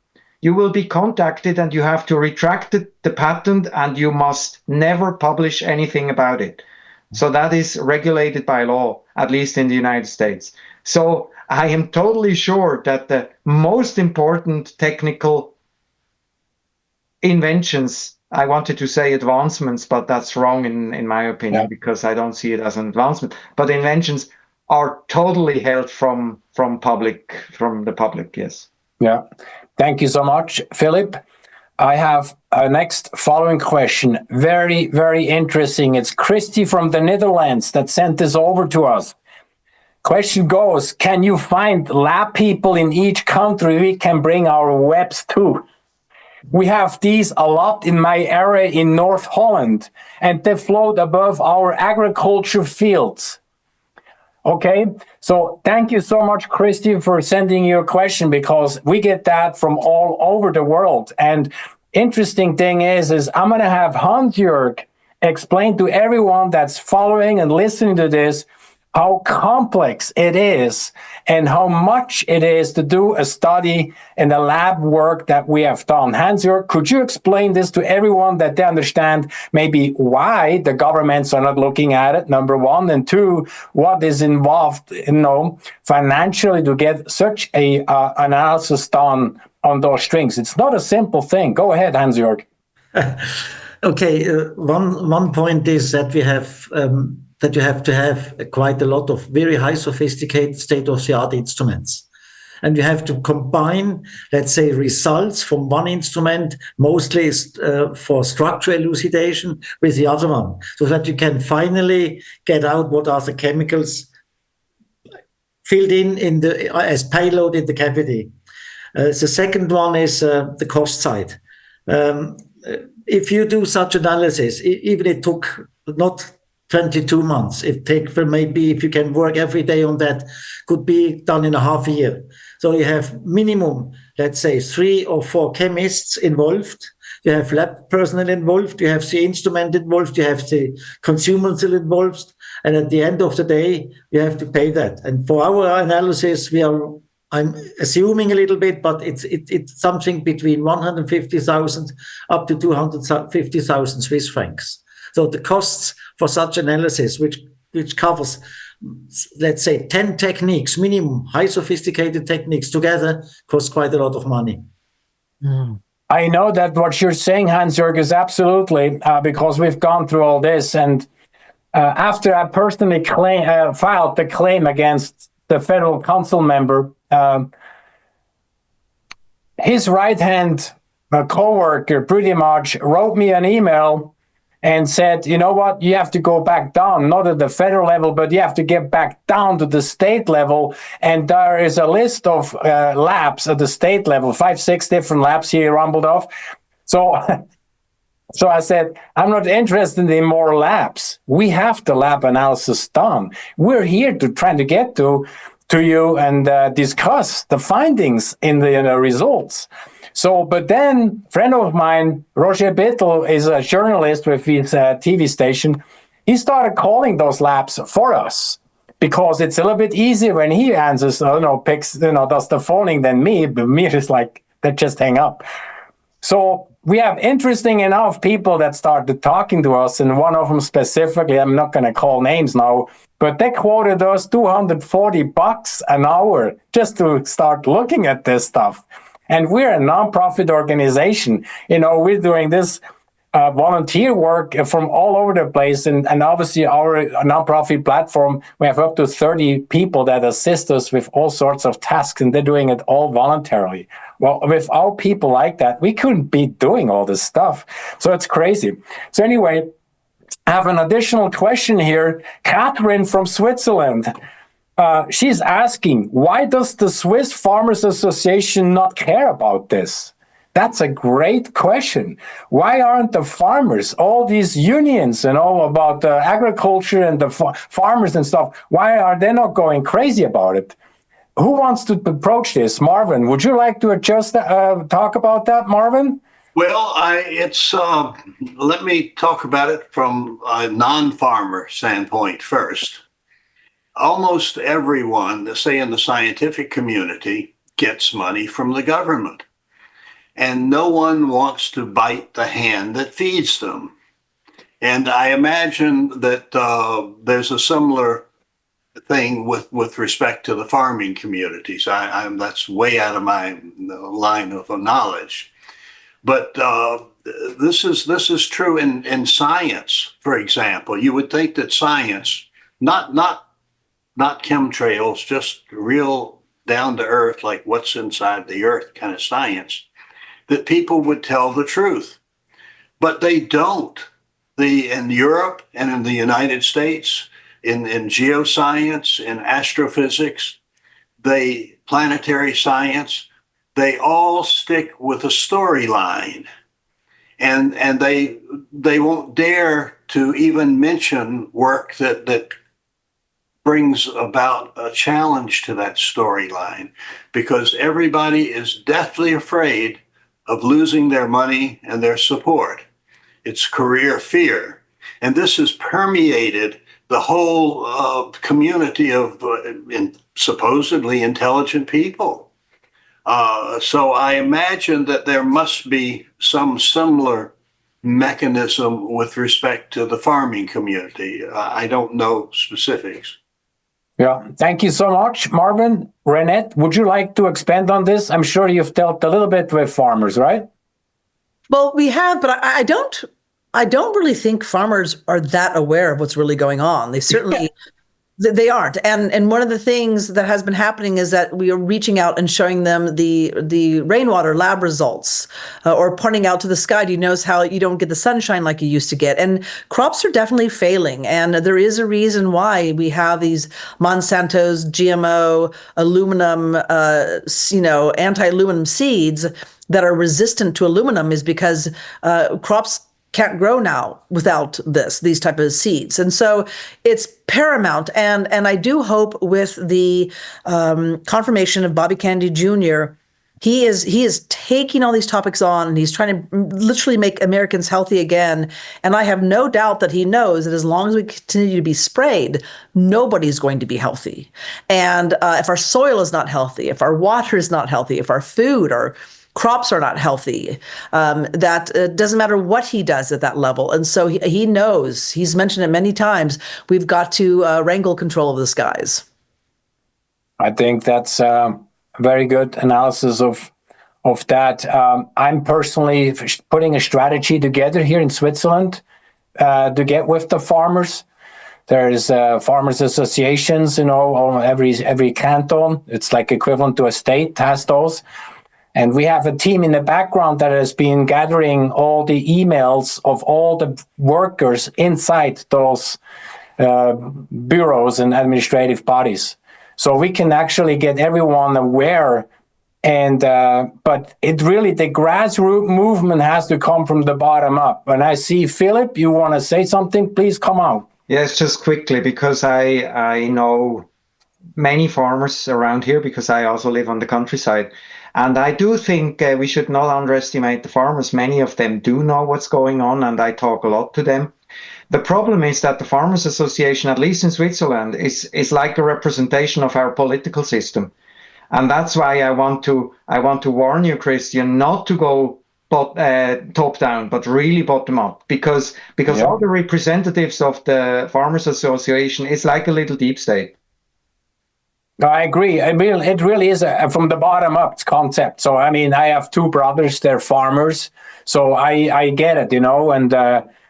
Speaker 7: you will be contacted and you have to retract the patent, and you must never publish anything about it. So that is regulated by law, at least in the United States. So I am totally sure that the most important technical inventions, I wanted to say advancements, but that's wrong in my opinion, because I don't see it as an advancement. But inventions are totally held from the public, yes.
Speaker 2: Yeah. Thank you so much, Philip. I have a next following question. Very, very interesting. It's Christy from the Netherlands that sent this over to us. Question goes, can you find lab people in each country we can bring our webs to? We have these a lot in my area in North Holland, and they float above our agriculture fields. Okay, so thank you so much, Christy, for sending your question, because we get that from all over the world. And interesting thing is I'm going to have Hans-Jörg explain to everyone that's following and listening to this how complex it is and how much it is to do a study and the lab work that we have done. Hans-Jörg, could you explain this to everyone that they understand maybe why the governments are not looking at it, number one, and two, what is involved, financially to get such a analysis done on those strings? It's not a simple thing. Go ahead, Hans-Jörg.
Speaker 6: Okay, one point is that we have that you have to have quite a lot of very high sophisticated state-of-the-art instruments. And you have to combine, let's say, results from one instrument, mostly for structural elucidation, with the other one, so that you can finally get out what are the chemicals filled in the as payload in the cavity. The second one is the cost side. If you do such analysis, even it took not 22 months. It take maybe, if you can work every day on that, could be done in a half a year. So you have minimum, let's say, 3 or 4 chemists involved. You have lab personnel involved. You have the instrument involved. You have the consumables involved. And at the end of the day, you have to pay that. And for our analysis, I'm assuming a little bit, but it's something between 150,000 up to 250,000 Swiss francs. So the costs for such analysis, which covers, let's say, 10 techniques, minimum, high sophisticated techniques together, costs quite a lot of money.
Speaker 2: I know that what you're saying, Hans-Jörg, is absolutely, because we've gone through all this. And after I personally filed the claim against the federal council member, his right-hand co-worker pretty much wrote me an email and said, you know what, you have to go back down, not at the federal level, but you have to get back down to the state level. And there is a list of labs at the state level, 5, 6 different labs he rumbled off. So I said, I'm not interested in more labs. We have the lab analysis done. We're here to try to get to you and discuss the findings in the results. So, but then a friend of mine, Roger Bittel, is a journalist with his TV station. He started calling those labs for us because it's a little bit easier when he answers, does the phoning than me. But me is like, they just hang up. So we have interesting enough people that started talking to us, and one of them specifically, I'm not going to call names now, but they quoted us $240 an hour just to start looking at this stuff. And we're a nonprofit organization. We're doing this volunteer work from all over the place. And obviously our nonprofit platform, we have up to 30 people that assist us with all sorts of tasks, and they're doing it all voluntarily. Well, without people like that, we couldn't be doing all this stuff. So it's crazy. So anyway, I have an additional question here. Catherine from Switzerland. She's asking, why does the Swiss Farmers Association not care about this? That's a great question. Why aren't the farmers, all these unions and all about agriculture and the farmers and stuff, why are they not going crazy about it? Who wants to approach this? Marvin, would you like to talk about that, Marvin?
Speaker 5: Well, let me talk about it from a non-farmer standpoint first. Almost everyone, say in the scientific community, gets money from the government. And no one wants to bite the hand that feeds them. And I imagine that there's a similar thing with respect to the farming communities. That's way out of my line of knowledge. But this is true in science, for example. You would think that science, not chemtrails, just real down to earth, like what's inside the earth kind of science, that people would tell the truth. But they don't. In Europe and in the United States, in geoscience, in astrophysics, planetary science, they all stick with a storyline. And they won't dare to even mention work that brings about a challenge to that storyline, because everybody is deathly afraid of losing their money and their support. It's career fear. And this has permeated the whole community of supposedly intelligent people. So I imagine that there must be some similar mechanism with respect to the farming community. I don't know specifics.
Speaker 2: Yeah, thank you so much, Marvin. Reinette, would you like to expand on this? I'm sure you've dealt a little bit with farmers, right?
Speaker 3: Well, we have, but I don't really think farmers are that aware of what's really going on. They certainly they aren't. And one of the things that has been happening is that we are reaching out and showing them the rainwater lab results, or pointing out to the sky. Do you notice how you don't get the sunshine like you used to get? And crops are definitely failing. And there is a reason why we have these Monsanto's GMO aluminum, anti-aluminum seeds that are resistant to aluminum, is because crops can't grow now without these type of seeds. And so it's paramount. And I do hope with the confirmation of Bobby Kennedy Jr., he is taking all these topics on, and he's trying to literally make Americans healthy again. And I have no doubt that he knows that as long as we continue to be sprayed, nobody's going to be healthy. And if our soil is not healthy, if our water is not healthy, if our food or crops are not healthy, that doesn't matter what he does at that level. And so he knows, he's mentioned it many times, we've got to wrangle control of the skies.
Speaker 2: I think that's a very good analysis of that. I'm personally putting a strategy together here in Switzerland to get with the farmers. There's farmers associations, every canton. It's like equivalent to a state has those. And we have a team in the background that has been gathering all the emails of all the workers inside those bureaus and administrative bodies. So we can actually get everyone aware. And but it really, the grassroots movement has to come from the bottom up. And I see, Philip, you want to say something? Please come out.
Speaker 7: Yes, just quickly, because I know many farmers around here, because I also live on the countryside. And I do think we should not underestimate the farmers. Many of them do know what's going on, and I talk a lot to them. The problem is that the Farmers Association, at least in Switzerland, is like a representation of our political system. And that's why I want to warn you, Christian, not to go top down, but really bottom up, because all the representatives of the Farmers Association is like a little deep state.
Speaker 2: No, I agree. I mean, it really is a from the bottom up concept. So, I mean, I have two brothers, they're farmers. So I get it, and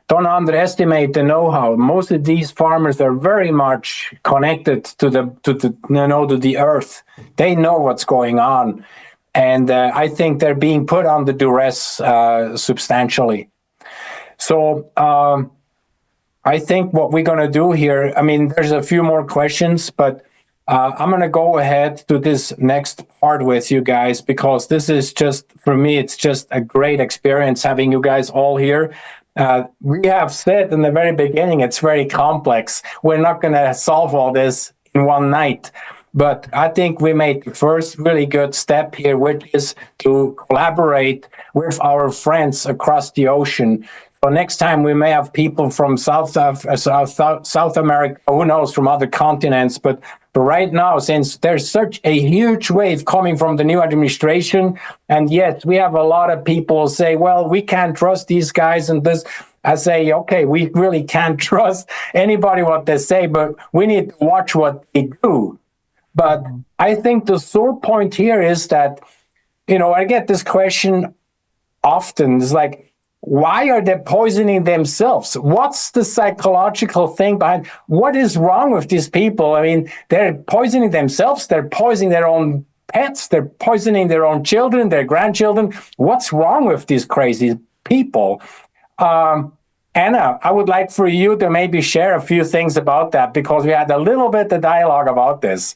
Speaker 2: don't underestimate the know-how. Most of these farmers are very much connected to the earth. They know what's going on. And I think they're being put under duress substantially. So I think what we're going to do here, I mean, there's a few more questions, but I'm going to go ahead to this next part with you guys, because this is just, for me, it's just a great experience having you guys all here. We have said in the very beginning, it's very complex. We're not going to solve all this in one night. But I think we made the first really good step here, which is to collaborate with our friends across the ocean. So next time we may have people from South America, who knows, from other continents. But right now, since there's such a huge wave coming from the new administration, and yet we have a lot of people say, well, we can't trust these guys and this. I say, okay, we really can't trust anybody what they say, but we need to watch what they do. But I think the sore point here is that, I get this question often. It's like, why are they poisoning themselves? What's the psychological thing behind? What is wrong with these people? I mean, they're poisoning themselves. They're poisoning their own pets. They're poisoning their own children, their grandchildren. What's wrong with these crazy people? Anna, I would like for you to maybe share a few things about that, because we had a little bit of dialogue about this.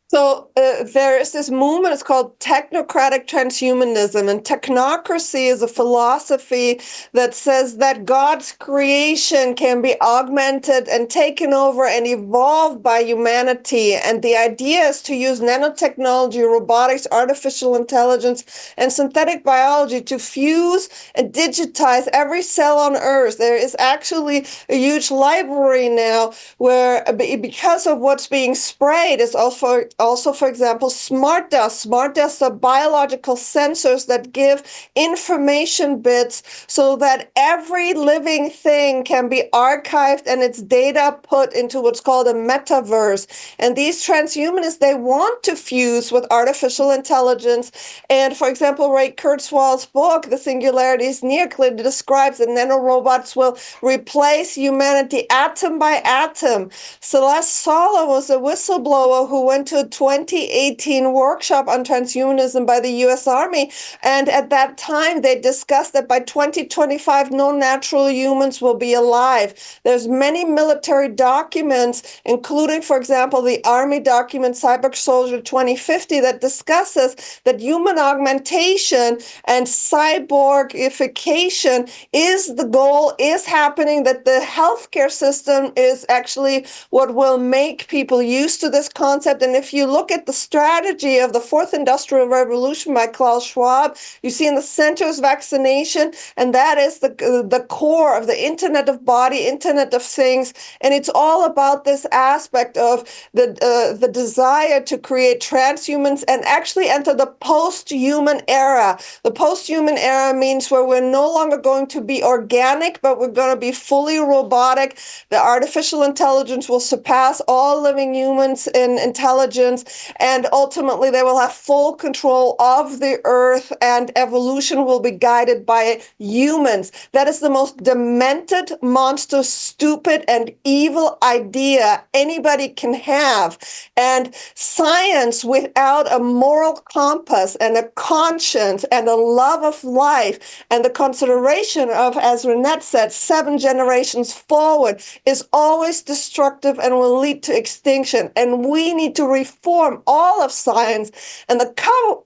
Speaker 4: So there is this movement, it's called technocratic transhumanism, and technocracy is a philosophy that says that God's creation can be augmented and taken over and evolved by humanity. And the idea is to use nanotechnology, robotics, artificial intelligence, and synthetic biology to fuse and digitize every cell on Earth. There is actually a huge library now where, because of what's being sprayed, is also, for example, smart dust. Smart dust are biological sensors that give information bits so that every living thing can be archived and its data put into what's called a metaverse. And these transhumanists, they want to fuse with artificial intelligence. And for example, Ray Kurzweil's book, The Singularity is Near, clearly describes that nanorobots will replace humanity atom by atom. Celeste Sala was a whistleblower who went to a 2018 workshop on transhumanism by the US Army. And at that time, they discussed that by 2025, no natural humans will be alive. There's many military documents, including, for example, the Army document Cyber Soldier 2050, that discusses that human augmentation and cyborgification is the goal, is happening, that the healthcare system is actually what will make people used to this concept. And if you look at the strategy of the fourth industrial revolution by Klaus Schwab, you see in the center is vaccination, and that is the core of the Internet of Body, Internet of Things. And it's all about this aspect of the desire to create transhumans and actually enter the post-human era. The post-human era means where we're no longer going to be organic, but we're going to be fully robotic. The artificial intelligence will surpass all living humans in intelligence, and ultimately they will have full control of the earth, and evolution will be guided by humans. That is the most demented, monstrous, stupid, and evil idea anybody can have. And science without a moral compass and a conscience and a love of life and the consideration of, as Reinette said, 7 generations forward is always destructive and will lead to extinction. And we need to reform all of science, and the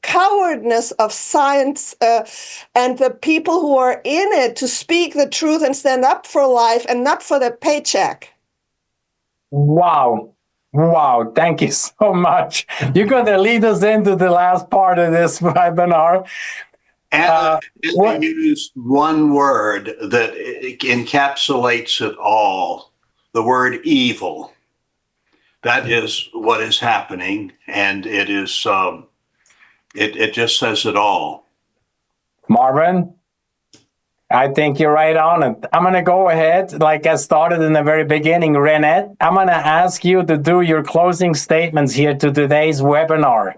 Speaker 4: cowardness of science and the people who are in it to speak the truth and stand up for life and not for their paycheck.
Speaker 2: Wow. Thank you so much. You're going to lead us into the last part of this webinar.
Speaker 5: And you used one word that encapsulates it all, the word evil. That is what is happening, and it is it just says it all.
Speaker 2: Marvin, I think you're right on it. I'm going to go ahead, like I started in the very beginning. Reinette, I'm going to ask you to do your closing statements here to today's webinar.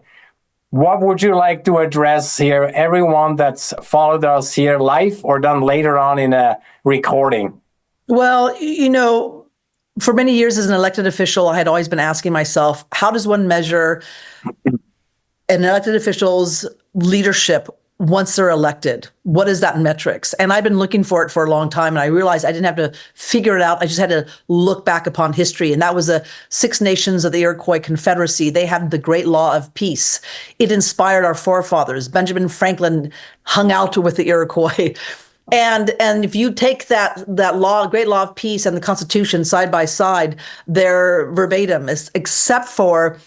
Speaker 2: What would you like to address here, everyone that's followed us here live or done later on in a recording?
Speaker 3: Well, for many years as an elected official, I had always been asking myself, how does one measure an elected official's leadership once they're elected? What is that metrics? And I've been looking for it for a long time, and I realized I didn't have to figure it out. I just had to look back upon history. And that was the 6 nations of the Iroquois Confederacy. They had the great law of peace. It inspired our forefathers. Benjamin Franklin hung out with the Iroquois. And if you take that law, great law of peace, and the Constitution side by side, they're verbatim, except for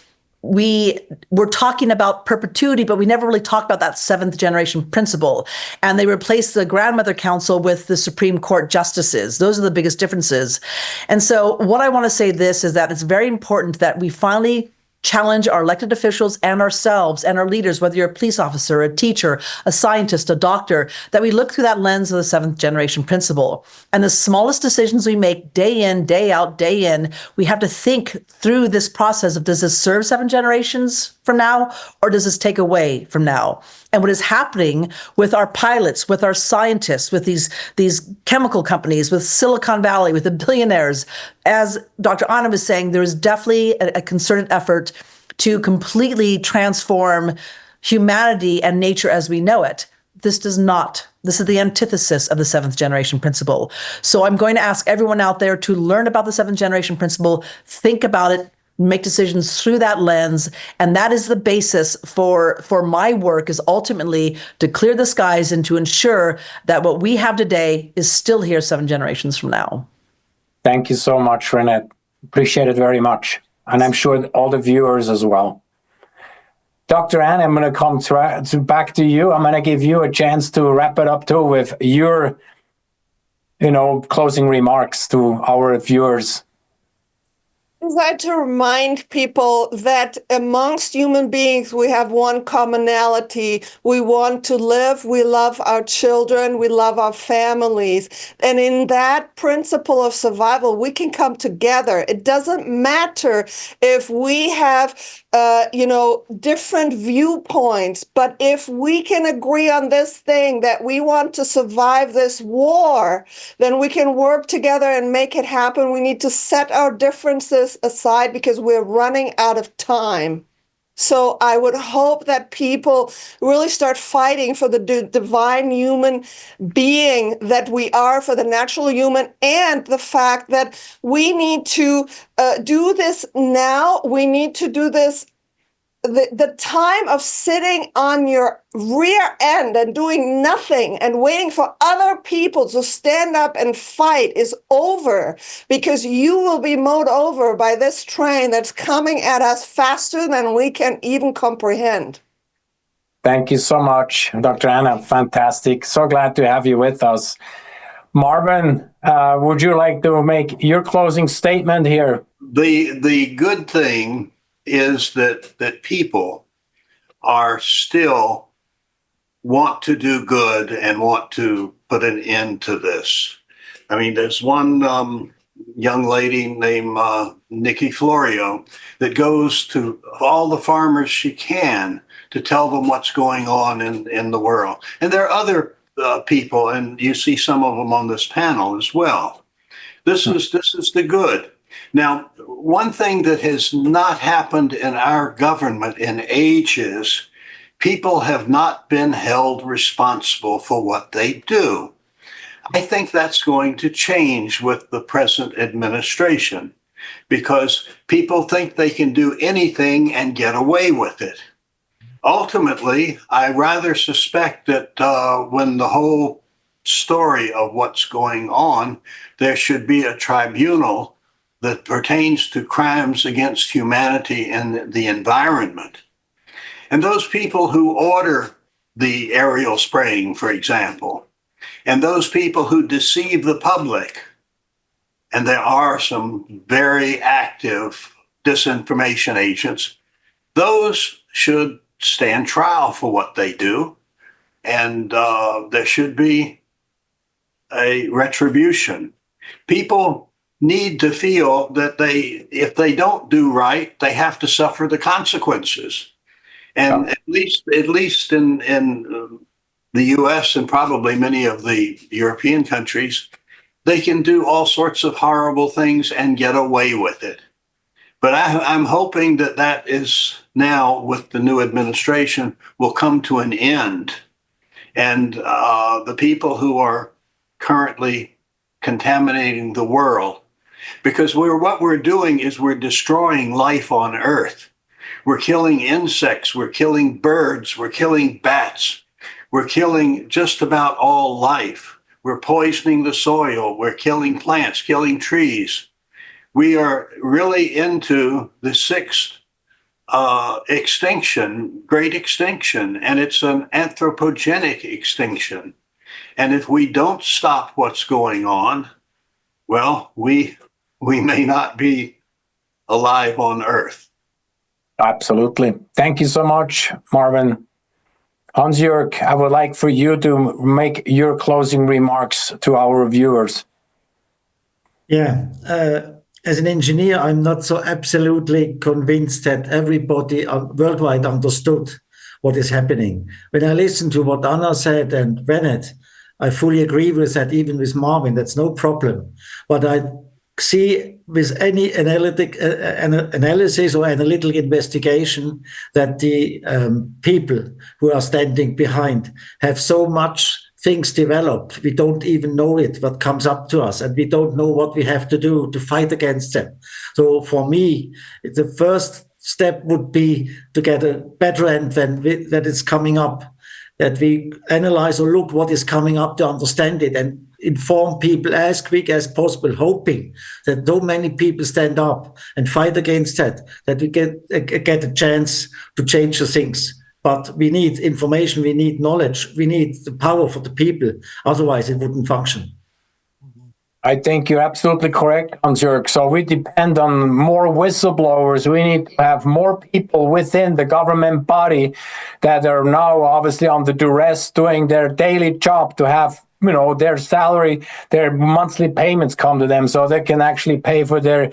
Speaker 3: we're talking about perpetuity, but we never really talked about that 7th generation principle. And they replaced the Grandmother Council with the Supreme Court justices. Those are the biggest differences. And so what I want to say is that it's very important that we finally challenge our elected officials and ourselves and our leaders, whether you're a police officer, a teacher, a scientist, a doctor, that we look through that lens of the seventh generation principle. And the smallest decisions we make day in, day out, day in, we have to think through this process of, does this serve 7 generations from now, or does this take away from now? And what is happening with our pilots, with our scientists, with these chemical companies, with Silicon Valley, with the billionaires, as Dr. Anna was saying, there is definitely a concerted effort to completely transform humanity and nature as we know it. This does not. This is the antithesis of the seventh generation principle. So I'm going to ask everyone out there to learn about the seventh generation principle, think about it, make decisions through that lens. And that is the basis for my work, is ultimately to clear the skies and to ensure that what we have today is still here 7 generations from now.
Speaker 2: Thank you so much, Reinette. Appreciate it very much. And I'm sure all the viewers as well. Dr. Anne, I'm going to come back to you. I'm going to give you a chance to wrap it up too with your, closing remarks to our viewers.
Speaker 4: I'd like to remind people that amongst human beings, we have one commonality. We want to live, we love our children, we love our families. And in that principle of survival, we can come together. It doesn't matter if we have different viewpoints, but if we can agree on this thing, that we want to survive this war, then we can work together and make it happen. We need to set our differences aside because we're running out of time. So I would hope that people really start fighting for the divine human being that we are, for the natural human, and the fact that we need to do this now. We need to do this. The time of sitting on your rear end and doing nothing and waiting for other people to stand up and fight is over, because you will be mowed over by this train that's coming at us faster than we can even comprehend.
Speaker 2: Thank you so much, Dr. Anna. Fantastic. So glad to have you with us. Marvin, would you like to make your closing statement here?
Speaker 5: The good thing is that people are still want to do good and want to put an end to this. I mean, there's one young lady named Nikki Florio that goes to all the farmers she can to tell them what's going on in the world. And there are other people, and you see some of them on this panel as well. This is the good. Now, one thing that has not happened in our government in ages, people have not been held responsible for what they do. I think that's going to change with the present administration, because people think they can do anything and get away with it. Ultimately, I rather suspect that when the whole story of what's going on, there should be a tribunal that pertains to crimes against humanity and the environment. And those people who order the aerial spraying, for example, and those people who deceive the public, and there are some very active disinformation agents, those should stand trial for what they do, and there should be a retribution. People need to feel that if they don't do right, they have to suffer the consequences. And at least in the US and probably many of the European countries, they can do all sorts of horrible things and get away with it. But I'm hoping that is now, with the new administration, will come to an end. And the people who are currently contaminating the world, because what we're doing is we're destroying life on Earth. We're killing insects, we're killing birds, we're killing bats, we're killing just about all life. We're poisoning the soil, we're killing plants, killing trees. We are really into the 6th extinction, great extinction, and it's an anthropogenic extinction. And if we don't stop what's going on, well, we may not be alive on Earth.
Speaker 2: Absolutely. Thank you so much, Marvin. Hans-Jörg, I would like for you to make your closing remarks to our viewers.
Speaker 6: Yeah, as an engineer, I'm not so absolutely convinced that everybody worldwide understood what is happening. When I listen to what Anna said and Reinette, I fully agree with that, even with Marvin, that's no problem. But I see with any analysis or analytical investigation that the people who are standing behind have so much things developed. We don't even know it, what comes up to us, and we don't know what we have to do to fight against them. So for me, the first step would be to get a better end that is coming up, that we analyze or look what is coming up to understand it and inform people as quick as possible, hoping that so many people stand up and fight against that we get a chance to change the things. But we need information, we need knowledge, we need the power for the people. Otherwise, it wouldn't function.
Speaker 2: I think you're absolutely correct, Hans-Jörg. So we depend on more whistleblowers. We need to have more people within the government body that are now obviously under duress doing their daily job to have, you know, their salary, their monthly payments come to them so they can actually pay for their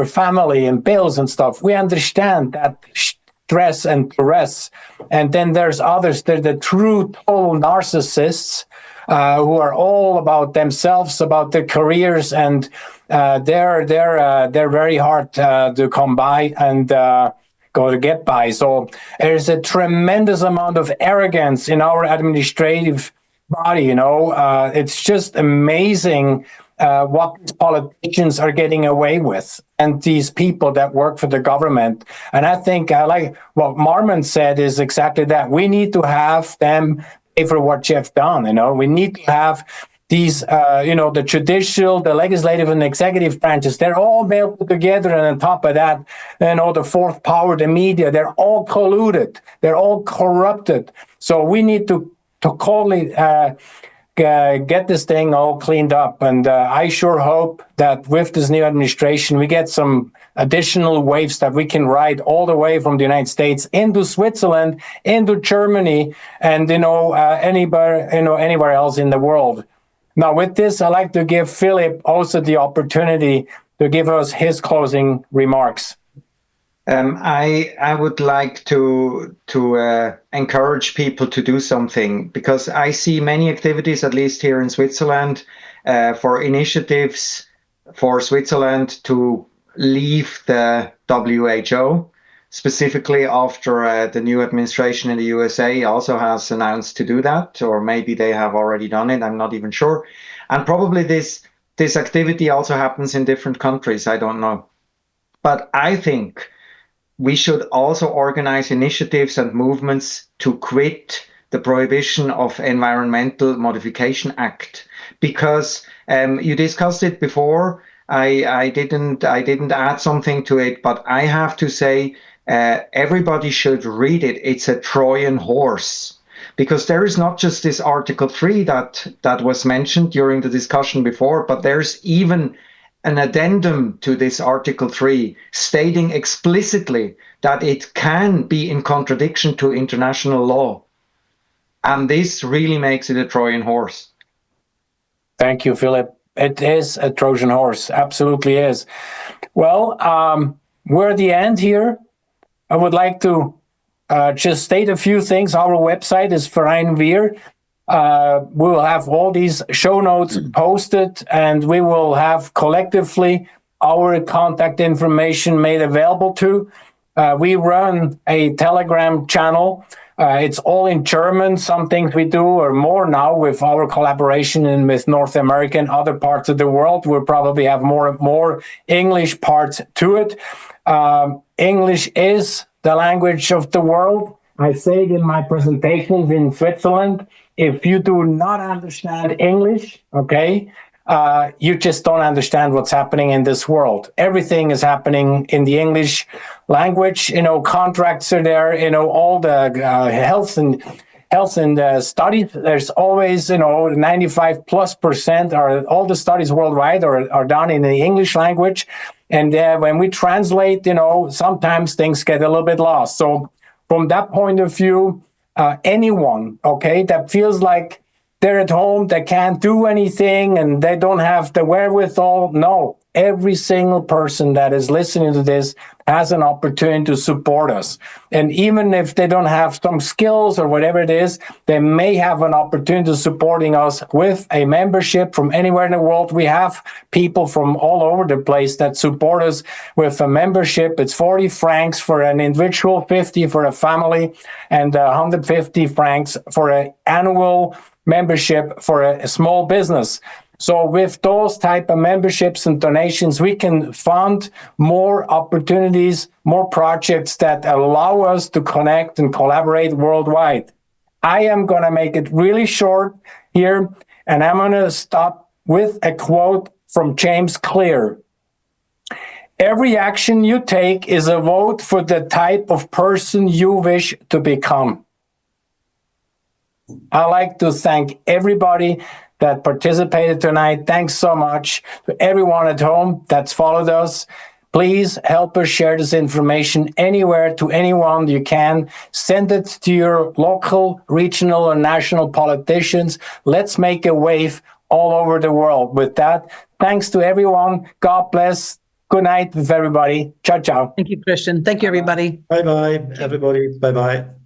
Speaker 2: family and bills and stuff. We understand that stress and duress. And then there's others, they're the true total narcissists who are all about themselves, about their careers, and they're very hard to come by and go to get by. So there's a tremendous amount of arrogance in our administrative body. You know, it's just amazing what these politicians are getting away with, and these people that work for the government. And I think like what Marvin said is exactly that. We need to have them pay for what you've done. You know, we need to have these, the judicial, the legislative, and executive branches. They're all melded together, and on top of that, the fourth power, the media. They're all colluded. They're all corrupted. So we need to clearly get this thing all cleaned up. And I sure hope that with this new administration, we get some additional waves that we can ride all the way from the United States into Switzerland, into Germany, and anywhere else in the world. Now, with this, I'd like to give Philipp also the opportunity to give us his closing remarks.
Speaker 7: I would like to encourage people to do something, because I see many activities, at least here in Switzerland, for initiatives for Switzerland to leave the WHO, specifically after the new administration in the USA also has announced to do that, or maybe they have already done it, I'm not even sure. And probably this activity also happens in different countries, I don't know. But I think we should also organize initiatives and movements to quit the Prohibition of Environmental Modification Act, because you discussed it before. I didn't add something to it, but I have to say everybody should read it. It's a Trojan horse, because there is not just this Article 3 that was mentioned during the discussion before, but there's even an addendum to this Article 3 stating explicitly that it can be in contradiction to international law. And this really makes it a Trojan horse.
Speaker 2: Thank you, Philipp. It is a Trojan horse, absolutely is. Well, we're at the end here. I would like to just state a few things. Our website is Verein WIR. We will have all these show notes posted, and we will have collectively our contact information made available to. We run a Telegram channel. It's all in German. Some things we do are more now with our collaboration and with North America and other parts of the world. We'll probably have more English parts to it. English is the language of the world. I say it in my presentations in Switzerland. If you do not understand English, okay, you just don't understand what's happening in this world. Everything is happening in the English language. Contracts are there. All the health and health and studies, there's always, 95+% or all the studies worldwide are done in the English language. And when we translate, sometimes things get a little bit lost. So from that point of view, anyone, that feels like they're at home, they can't do anything, and they don't have the wherewithal. No, every single person that is listening to this has an opportunity to support us. And even if they don't have some skills or whatever it is, they may have an opportunity to supporting us with a membership from anywhere in the world. We have people from all over the place that support us with a membership. It's 40 francs for an individual, 50 for a family, and 150 francs for an annual membership for a small business. So with those type of memberships and donations, we can fund more opportunities, more projects that allow us to connect and collaborate worldwide. I am going to make it really short here, and I'm going to stop with a quote from James Clear. Every action you take is a vote for the type of person you wish to become. I'd like to thank everybody that participated tonight. Thanks so much to everyone at home that's followed us. Please help us share this information anywhere to anyone you can. Send it to your local, regional, or national politicians. Let's make a wave all over the world. With that, thanks to everyone. God bless. Good night with everybody. Ciao, ciao.
Speaker 3: Thank you, Christian. Thank you, everybody.
Speaker 6: Bye-bye, everybody. Bye-bye.